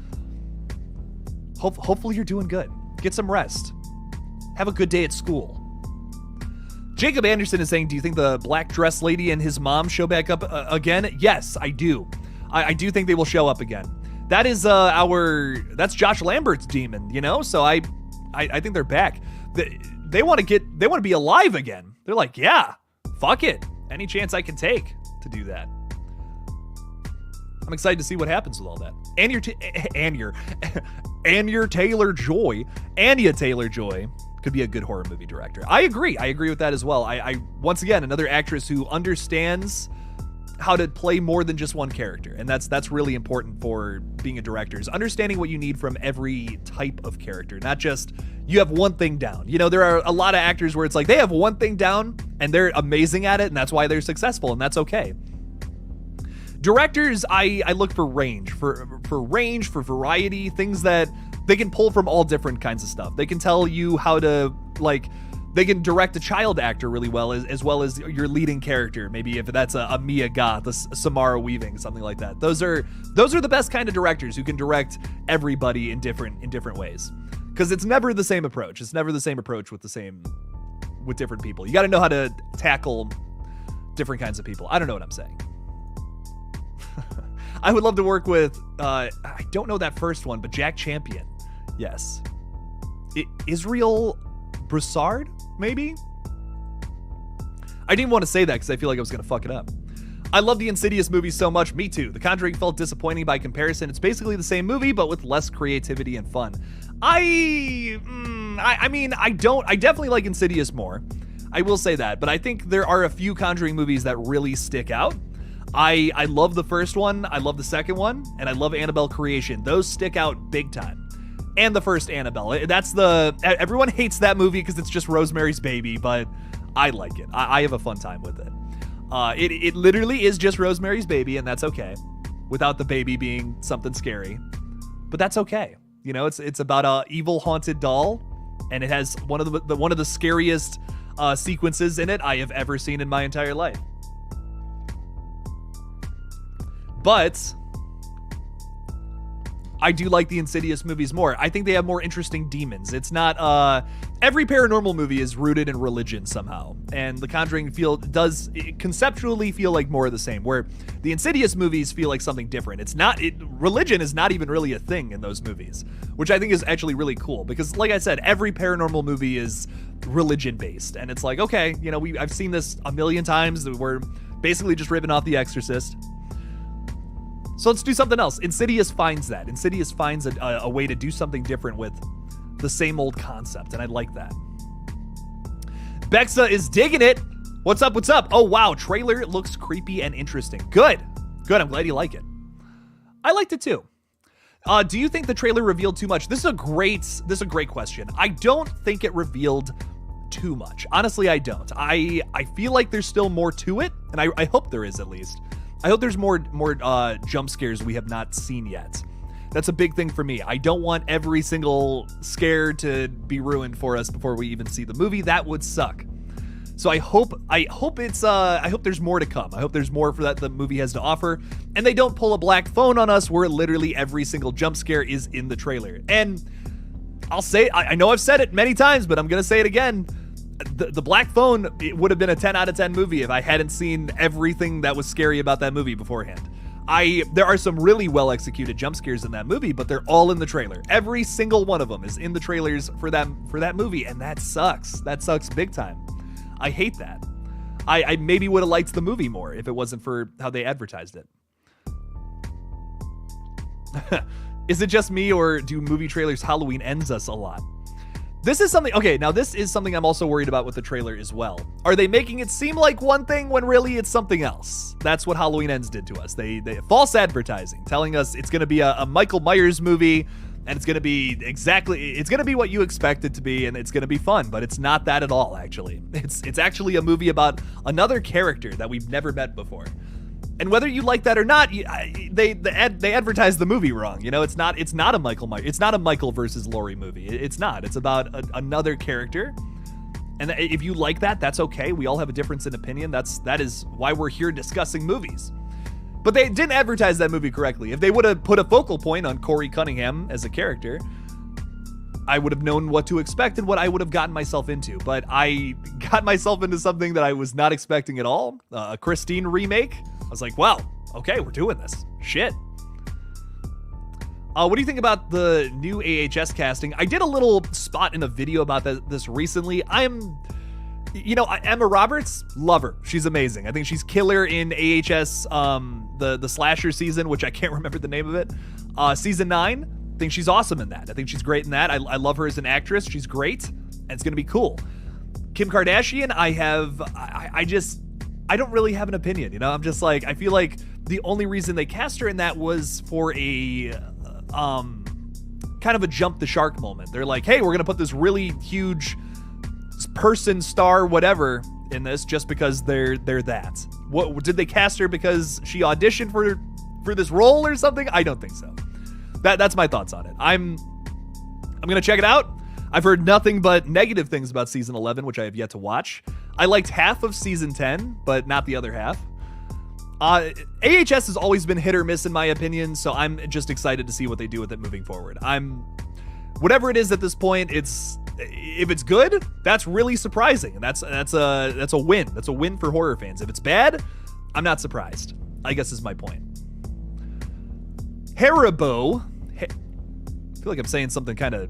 Hopefully you're doing good. Get some rest. Have a good day at school. Jacob Anderson is saying, do you think the black dress lady and his mom show back up again? Yes, I do. I do think they will show up again. That is that's Josh Lambert's demon, you know? So I think they're back. They want to be alive again. They're like, yeah, fuck it. Any chance I can take to do that. I'm excited to see what happens with all that. Anya Taylor-Joy could be a good horror movie director. I agree with that as well. I once again, another actress who understands how to play more than just one character, and that's really important for being a director, is understanding what you need from every type of character, not just you have one thing down. You know, there are a lot of actors where it's like they have one thing down and they're amazing at it, and that's why they're successful, and that's okay. Directors, I look for range, for variety, things that they can pull from all different kinds of stuff. They can tell you how to, like, they can direct a child actor really well as your leading character. Maybe if that's a Mia Goth, a Samara Weaving, something like that. Those are the best kind of directors who can direct everybody in different ways. Because it's never the same approach. It's never the same approach with different people. You got to know how to tackle different kinds of people. I don't know what I'm saying. I would love to work with, I don't know that first one, but Jack Champion. Yes. Israel Broussard, maybe? I didn't want to say that because I feel like I was going to fuck it up. I love the Insidious movies so much. Me too. The Conjuring felt disappointing by comparison. It's basically the same movie, but with less creativity and fun. I definitely like Insidious more. I will say that, but I think there are a few Conjuring movies that really stick out. I love the first one, I love the second one, and I love Annabelle Creation. Those stick out big time. And the first Annabelle. Everyone hates that movie because it's just Rosemary's Baby, but I like it. I have a fun time with it. It literally is just Rosemary's Baby, and that's okay. Without the baby being something scary. But that's okay. You know, it's about a evil haunted doll, and it has one of the scariest sequences in it I have ever seen in my entire life. But I do like the Insidious movies more. I think they have more interesting demons. It's not every paranormal movie is rooted in religion somehow, and The Conjuring does conceptually feel like more of the same, where the Insidious movies feel like something different. Religion is not even really a thing in those movies, which I think is actually really cool, because like I said, every paranormal movie is religion based, and it's like, okay, you know, I've seen this a million times. We're basically just ripping off The Exorcist. So let's do something else. Insidious finds that. Insidious finds a way to do something different with the same old concept, and I like that. Bexa is digging it. What's up? What's up? Oh, wow. Trailer looks creepy and interesting. Good. Good. I'm glad you like it. I liked it too. Do you think the trailer revealed too much? This is a great question. I don't think it revealed too much. Honestly, I don't. I feel like there's still more to it, and I hope there is, at least. I hope there's more jump scares we have not seen yet. That's a big thing for me. I don't want every single scare to be ruined for us before we even see the movie. That would suck. So I hope there's more to come. I hope there's more for that the movie has to offer, and they don't pull a black phone on us where literally every single jump scare is in the trailer. And I'll say, I know I've said it many times, but I'm gonna say it again. The Black Phone, it would have been a 10 out of 10 movie if I hadn't seen everything that was scary about that movie beforehand. There are some really well executed jump scares in that movie, but they're all in the trailer. Every single one of them is in the trailers for that movie, and that sucks. That sucks big time. I hate that. I maybe would have liked the movie more if it wasn't for how they advertised it. Is it just me, or do movie trailers Halloween ends us a lot? This is something, okay, now this is something I'm also worried about with the trailer as well. Are they making it seem like one thing when really it's something else? That's what Halloween Ends did to us. They false advertising, telling us it's going to be a Michael Myers movie, and it's going to be it's going to be what you expect it to be, and it's going to be fun, but it's not that at all, actually. It's actually a movie about another character that we've never met before. And whether you like that or not, they advertise the movie wrong. You know, it's not a Michael Myers. It's not a Michael versus Laurie movie. It's not. It's about another character. And if you like that, that's okay. We all have a difference in opinion. That is why we're here discussing movies. But they didn't advertise that movie correctly. If they would have put a focal point on Corey Cunningham as a character, I would have known what to expect and what I would have gotten myself into. But I got myself into something that I was not expecting at all. A Christine remake. I was like, wow, okay, we're doing this. Shit. What do you think about the new AHS casting? I did a little spot in a video about this recently. Emma Roberts, love her. She's amazing. I think she's killer in AHS, the slasher season, which I can't remember the name of it. Season 9, I think she's awesome in that. I think she's great in that. I love her as an actress. She's great, and it's going to be cool. Kim Kardashian, I don't really have an opinion, you know? I'm just like, I feel like the only reason they cast her in that was for a, kind of a jump the shark moment. They're like, hey, we're going to put this really huge person, star, whatever in this just because they're that. What did they cast her because she auditioned for this role or something? I don't think so. That's my thoughts on it. I'm going to check it out. I've heard nothing but negative things about season 11, which I have yet to watch. I liked half of season 10, but not the other half. AHS has always been hit or miss in my opinion, so I'm just excited to see what they do with it moving forward. Whatever it is at this point, if it's good, that's really surprising, and that's a win. That's a win for horror fans. If it's bad, I'm not surprised, I guess is my point. Haribo, I feel like I'm saying something kind of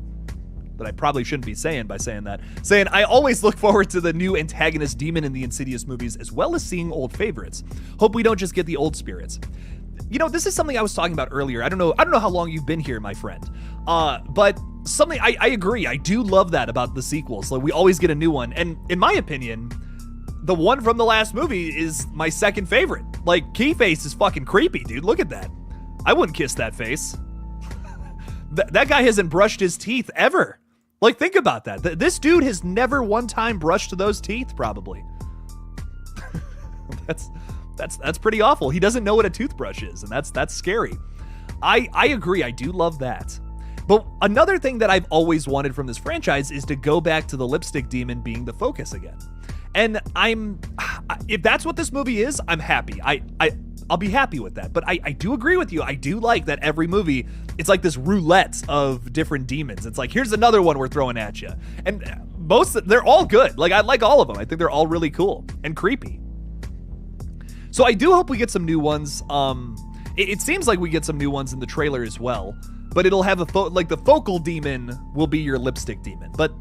that I probably shouldn't be saying by saying that. Saying, I always look forward to the new antagonist demon in the Insidious movies, as well as seeing old favorites. Hope we don't just get the old spirits. You know, this is something I was talking about earlier. I don't know how long you've been here, my friend. But something, I agree. I do love that about the sequels. Like, we always get a new one. And in my opinion, the one from the last movie is my second favorite. Like, Keyface is fucking creepy, dude. Look at that. I wouldn't kiss that face. That guy hasn't brushed his teeth ever. Like, think about that. This dude has never one time brushed those teeth, probably. That's pretty awful. He doesn't know what a toothbrush is, and that's scary. I agree. I do love that. But another thing that I've always wanted from this franchise is to go back to the lipstick demon being the focus again. And if that's what this movie is, I'm happy. I'll be happy with that. But I do agree with you. I do like that every movie, it's like this roulette of different demons. It's like, here's another one we're throwing at you. And they're all good. Like, I like all of them. I think they're all really cool and creepy. So I do hope we get some new ones. It seems like we get some new ones in the trailer as well. But it'll have the focal demon will be your lipstick demon. But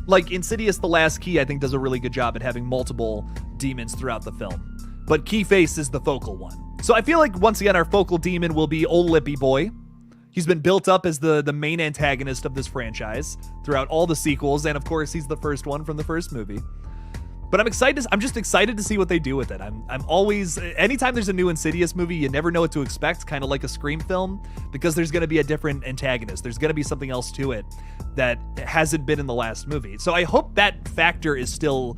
like Insidious: The Last Key, I think does a really good job at having multiple demons throughout the film. But Keyface is the focal one. So I feel like, once again, our focal demon will be Old Lippy Boy. He's been built up as the main antagonist of this franchise throughout all the sequels, and of course, he's the first one from the first movie. But I'm just excited to see what they do with it. I'm always, anytime there's a new Insidious movie, you never know what to expect, kind of like a Scream film, because there's going to be a different antagonist. There's going to be something else to it that hasn't been in the last movie. So I hope that factor is still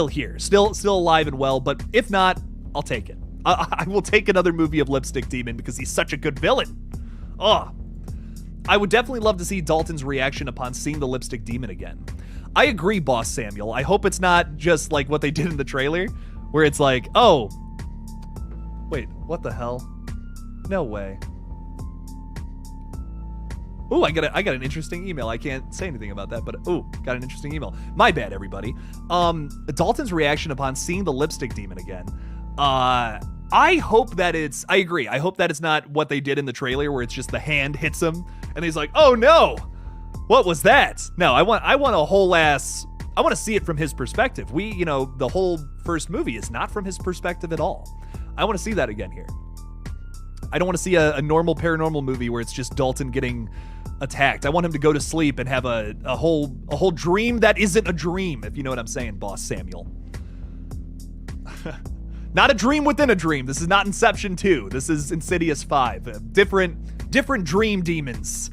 here, still alive and well, but if not, I'll take it. I will take another movie of Lipstick Demon because he's such a good villain. Oh, I would definitely love to see Dalton's reaction upon seeing the Lipstick Demon again. I agree, Boss Samuel. I hope it's not just like what they did in the trailer, where it's like, oh, wait, what the hell? No way. Ooh, I got an interesting email. I can't say anything about that, but got an interesting email. My bad, everybody. Dalton's reaction upon seeing the Lipstick Demon again. I hope that I agree. I hope that it's not what they did in the trailer, where it's just the hand hits him and he's like, oh no, what was that? No, I want a whole ass, I want to see it from his perspective. The whole first movie is not from his perspective at all. I want to see that again here. I don't want to see a normal paranormal movie where it's just Dalton getting attacked. I want him to go to sleep and have a whole dream that isn't a dream, if you know what I'm saying, Boss Samuel. Not a dream within a dream. This is not Inception 2. This is Insidious 5. Different dream demons.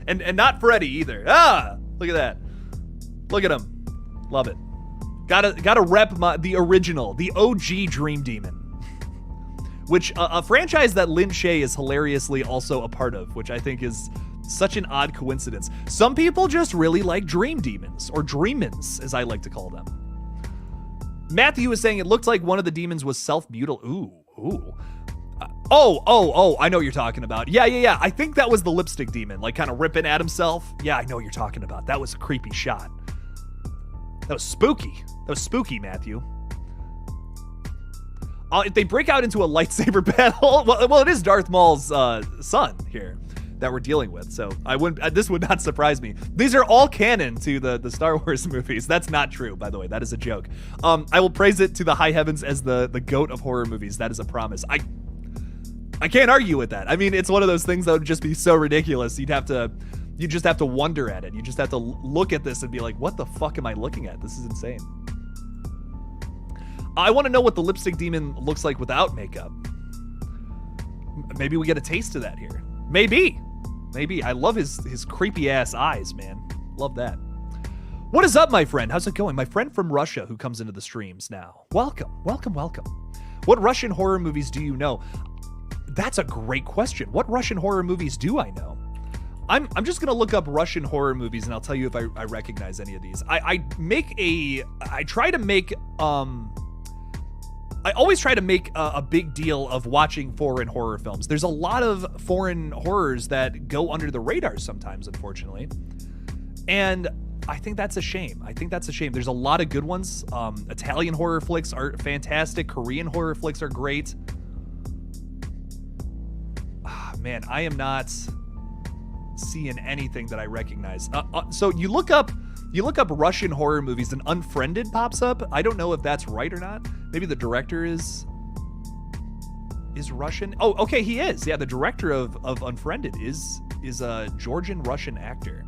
and not Freddy either. Look at that. Look at him. Love it. Gotta rep the original, the OG Dream Demon. Which, a franchise that Lin Shaye is hilariously also a part of, which I think is such an odd coincidence. Some people just really like Dream Demons, or Dreamins, as I like to call them. Matthew was saying it looked like one of the demons was self-mutilated. Ooh. Oh, I know what you're talking about. Yeah. I think that was the lipstick demon, like kind of ripping at himself. Yeah, I know what you're talking about. That was a creepy shot. That was spooky, Matthew. If they break out into a lightsaber battle, well, it is Darth Maul's son here that we're dealing with, so this would not surprise me. These are all canon to the Star Wars movies. That's not true, by the way. That is a joke. I will praise it to the high heavens as the GOAT of horror movies. That is a promise. I can't argue with that. I mean, it's one of those things that would just be so ridiculous. You just have to wonder at it. You just have to look at this and be like, what the fuck am I looking at? This is insane. I want to know what the lipstick demon looks like without makeup. Maybe we get a taste of that here. Maybe. I love his creepy ass eyes, man. Love that. What is up, my friend? How's it going? My friend from Russia who comes into the streams now. Welcome. What Russian horror movies do you know? That's a great question. What Russian horror movies do I know? I'm just gonna look up Russian horror movies and I'll tell you if I recognize any of these. I always try to make a big deal of watching foreign horror films. There's a lot of foreign horrors that go under the radar sometimes, unfortunately. And I think that's a shame. There's a lot of good ones. Italian horror flicks are fantastic. Korean horror flicks are great. Man, I am not seeing anything that I recognize. So you look up Russian horror movies and Unfriended pops up. I don't know if that's right or not. Maybe the director is Russian. Oh, okay, he is. Yeah, the director of Unfriended is a Georgian Russian actor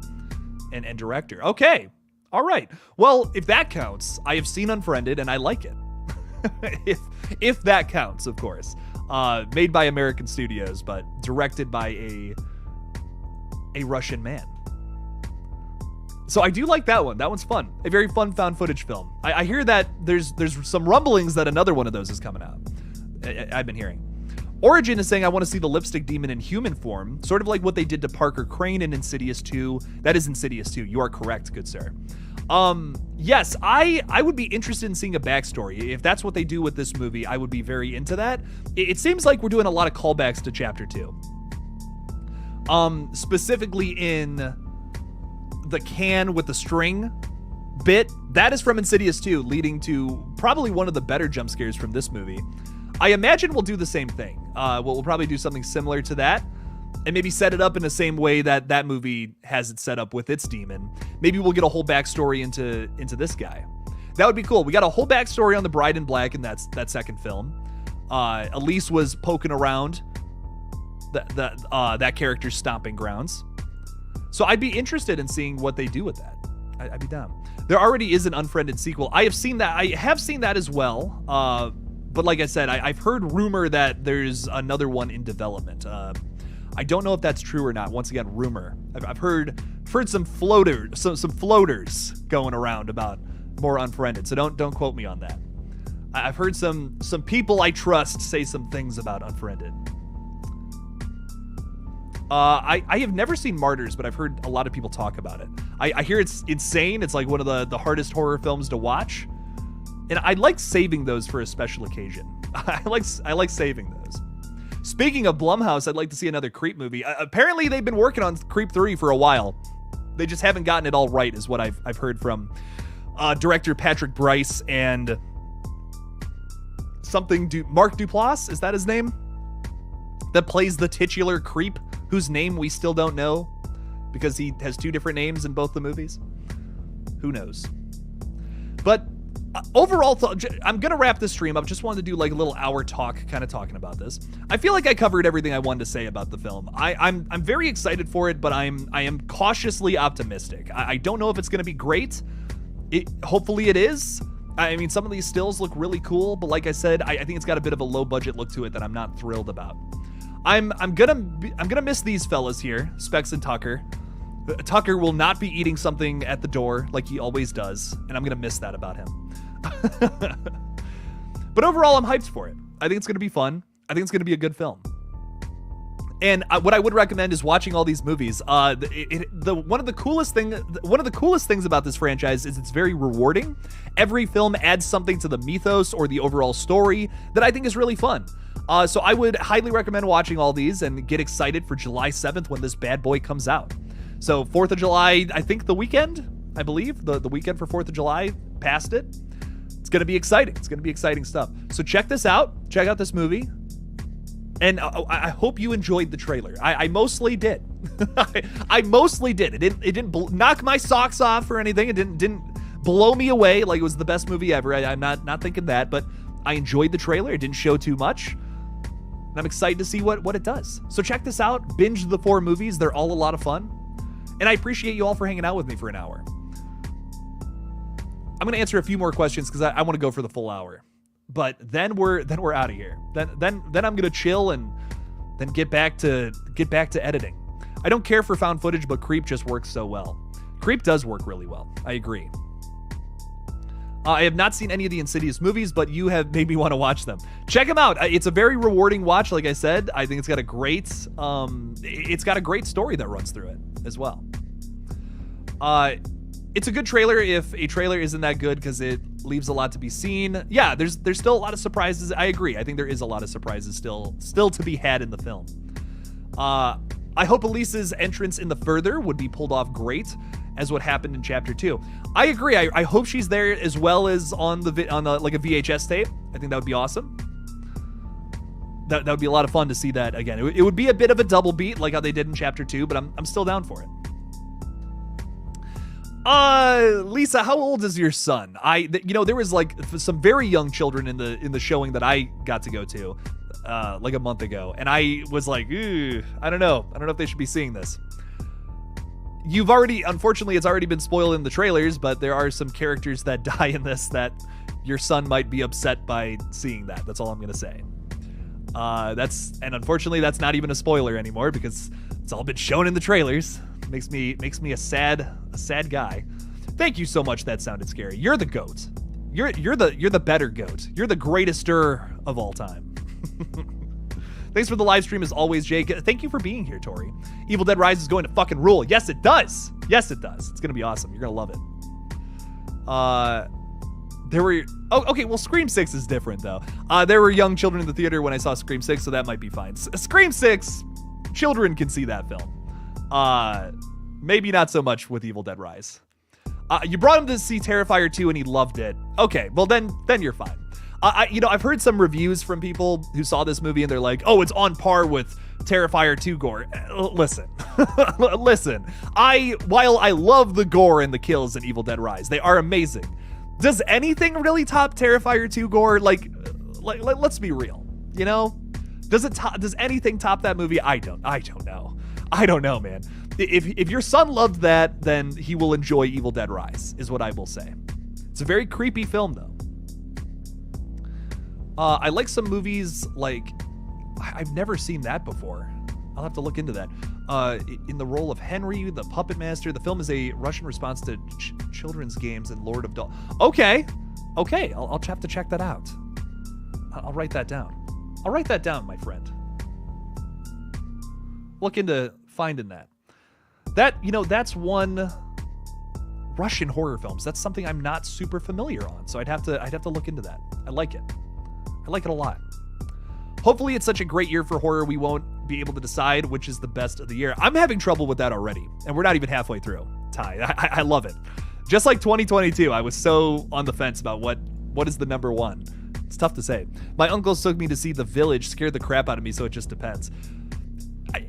and director. Okay. All right. Well, if that counts, I have seen Unfriended and I like it. if that counts, of course. Made by American studios, but directed by a Russian man. So I do like that one. That one's fun. A very fun found footage film. I hear that there's some rumblings that another one of those is coming out. I've been hearing. Origin is saying, I want to see the lipstick demon in human form, sort of like what they did to Parker Crane in Insidious 2. That is Insidious 2. You are correct, good sir. Yes, I would be interested in seeing a backstory. If that's what they do with this movie, I would be very into that. It seems like we're doing a lot of callbacks to Chapter 2. Specifically in the can with the string bit. That is from Insidious 2, leading to probably one of the better jump scares from this movie. I imagine we'll do the same thing. We'll probably do something similar to that. And maybe set it up in the same way that movie has it set up with its demon. Maybe we'll get a whole backstory into this guy. That would be cool. We got a whole backstory on the Bride in Black in that second film. Elise was poking around that character's stomping grounds. So I'd be interested in seeing what they do with that. I'd be down. There already is an Unfriended sequel. I have seen that as well. But like I said, I've heard rumor that there's another one in development. I don't know if that's true or not. Once again, rumor. I've heard some floaters going around about more Unfriended. So don't quote me on that. I've heard some people I trust say some things about Unfriended. I have never seen Martyrs, but I've heard a lot of people talk about it. I hear it's insane. It's like one of the hardest horror films to watch. And I like saving those for a special occasion. I like saving those. Speaking of Blumhouse, I'd like to see another Creep movie. Apparently, they've been working on Creep 3 for a while. They just haven't gotten it all right, is what I've heard from director Patrick Brice and Mark Duplass. Is that his name? That plays the titular Creep, whose name we still don't know because he has two different names in both the movies. Who knows? But overall, I'm going to wrap this stream up. Just wanted to do like a little hour talk, kind of talking about this. I feel like I covered everything I wanted to say about the film. I'm very excited for it, but I am cautiously optimistic. I don't know if it's going to be great. Hopefully it is. I mean, some of these stills look really cool, but like I said, I think it's got a bit of a low budget look to it that I'm not thrilled about. I'm gonna miss these fellas here, Specs and Tucker. Tucker will not be eating something at the door like he always does, and I'm gonna miss that about him. But overall, I'm hyped for it. I think it's gonna be fun. I think it's gonna be a good film. And what I would recommend is watching all these movies. One of the coolest things about this franchise is it's very rewarding. Every film adds something to the mythos or the overall story that I think is really fun. So I would highly recommend watching all these and get excited for July 7th when this bad boy comes out. So 4th of July, I think the weekend, I believe, the weekend for 4th of July, past it. It's going to be exciting. It's going to be exciting stuff. So check this out. Check out this movie. And I hope you enjoyed the trailer. I mostly did. I mostly did. It didn't knock my socks off or anything. It didn't blow me away like it was the best movie ever. I'm not thinking that, but I enjoyed the trailer. It didn't show too much. And I'm excited to see what it does. So check this out. Binge the 4 movies. They're all a lot of fun. And I appreciate you all for hanging out with me for an hour. I'm going to answer a few more questions because I want to go for the full hour. But then we're out of here. Then I'm gonna chill and then get back to editing. I don't care for found footage, but Creep just works so well. Creep does work really well. I agree. I have not seen any of the Insidious movies, but you have made me want to watch them. Check them out. It's a very rewarding watch. Like I said, I think it's got a great story that runs through it as well. It's a good trailer if a trailer isn't that good because it leaves a lot to be seen. Yeah, there's still a lot of surprises. I agree. I think there is a lot of surprises still to be had in the film. I hope Elise's entrance in the Further would be pulled off great as what happened in Chapter 2. I agree. I hope she's there as well as on the like a VHS tape. I think that would be awesome. That would be a lot of fun to see that again. It would be a bit of a double beat like how they did in Chapter 2, but I'm still down for it. Lisa, how old is your son? There was like some very young children in the showing that I got to go to, like a month ago, and I was like, I don't know if they should be seeing this. Unfortunately, it's already been spoiled in the trailers, but there are some characters that die in this that your son might be upset by seeing that. That's all I'm gonna say. And unfortunately, that's not even a spoiler anymore because it's all been shown in the trailers. Makes me a sad guy. Thank you so much. That sounded scary. You're the goat. You're the better goat. You're the greatester of all time. Thanks for the live stream as always, Jake. Thank you for being here, Tori. Evil Dead Rise is going to fucking rule. Yes, it does. Yes, it does. It's gonna be awesome. You're gonna love it. Okay, well, Scream 6 is different though. There were young children in the theater when I saw Scream 6, so that might be fine. Scream 6, children can see that film. Maybe not so much with Evil Dead Rise. You brought him to see Terrifier 2 and he loved it. Okay, well then you're fine. I've heard some reviews from people who saw this movie and they're like, oh, it's on par with Terrifier 2 gore. Listen, listen. While I love the gore and the kills in Evil Dead Rise, they are amazing. Does anything really top Terrifier 2 gore? Like, let's be real. You know, does anything top that movie? I don't know. I don't know, man. If your son loved that, then he will enjoy Evil Dead Rise, is what I will say. It's a very creepy film, though. I like some movies like I've never seen that before. I'll have to look into that. In the role of Henry, the Puppet Master, the film is a Russian response to children's games and Lord of Dolls. Okay, I'll have to check that out. I'll write that down. I'll write that down, my friend. Look into finding that. That's one Russian horror films. That's something I'm not super familiar on, so I'd have to look into that. I like it. I like it a lot. Hopefully it's such a great year for horror we won't be able to decide which is the best of the year. I'm having trouble with that already, and we're not even halfway through. Ty, I love it. Just like 2022, I was so on the fence about what is the number one. It's tough to say. My uncles took me to see The Village, scared the crap out of me, so it just depends.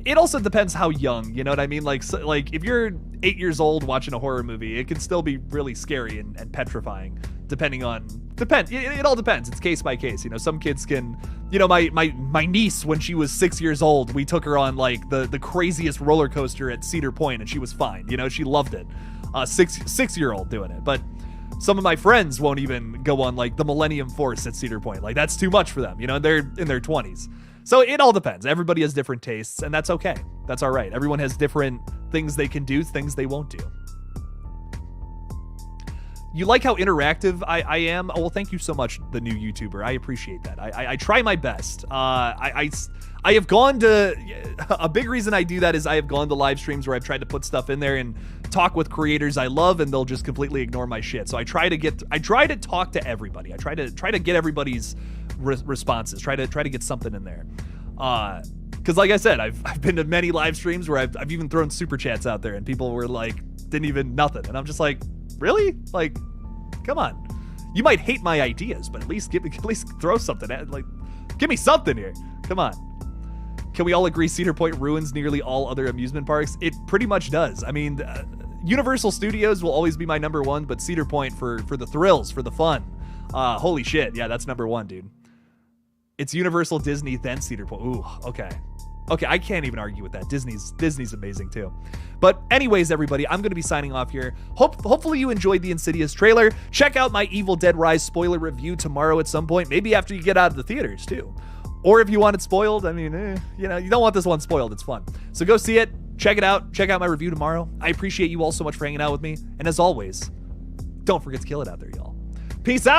It also depends how young, you know what I mean? Like if you're 8 years old watching a horror movie, it can still be really scary and petrifying, It all depends. It's case by case. Some kids can, my niece, when she was 6 years old, we took her on like the craziest roller coaster at Cedar Point, and she was fine. She loved it. 6-year-old doing it. But some of my friends won't even go on like the Millennium Force at Cedar Point. Like, that's too much for them. They're in their 20s. So it all depends. Everybody has different tastes, and that's okay. That's all right. Everyone has different things they can do, things they won't do. You like how interactive I am? Oh, well, thank you so much, the new YouTuber. I appreciate that. I try my best. I have gone to... A big reason I do that is I have gone to live streams where I've tried to put stuff in there and talk with creators I love, and they'll just completely ignore my shit. So I try to talk to everybody. I try to get everybody's responses. Try to get something in there. Because like I said, I've been to many live streams where I've even thrown super chats out there, and people were like, didn't even nothing. And I'm just like, really? Like, come on. You might hate my ideas, but at least throw something at, like, give me something here. Come on. Can we all agree Cedar Point ruins nearly all other amusement parks? It pretty much does. I mean, Universal Studios will always be my number one, but Cedar Point for the thrills, for the fun. Holy shit. Yeah, that's number one, dude. It's Universal, Disney, then Cedar Point. Ooh, okay. Okay, I can't even argue with that. Disney's amazing too. But anyways, everybody, I'm going to be signing off here. Hopefully you enjoyed the Insidious trailer. Check out my Evil Dead Rise spoiler review tomorrow at some point, maybe after you get out of the theaters too. Or if you want it spoiled, I mean, you don't want this one spoiled. It's fun. So go see it. Check it out. Check out my review tomorrow. I appreciate you all so much for hanging out with me. And as always, don't forget to kill it out there, y'all. Peace out.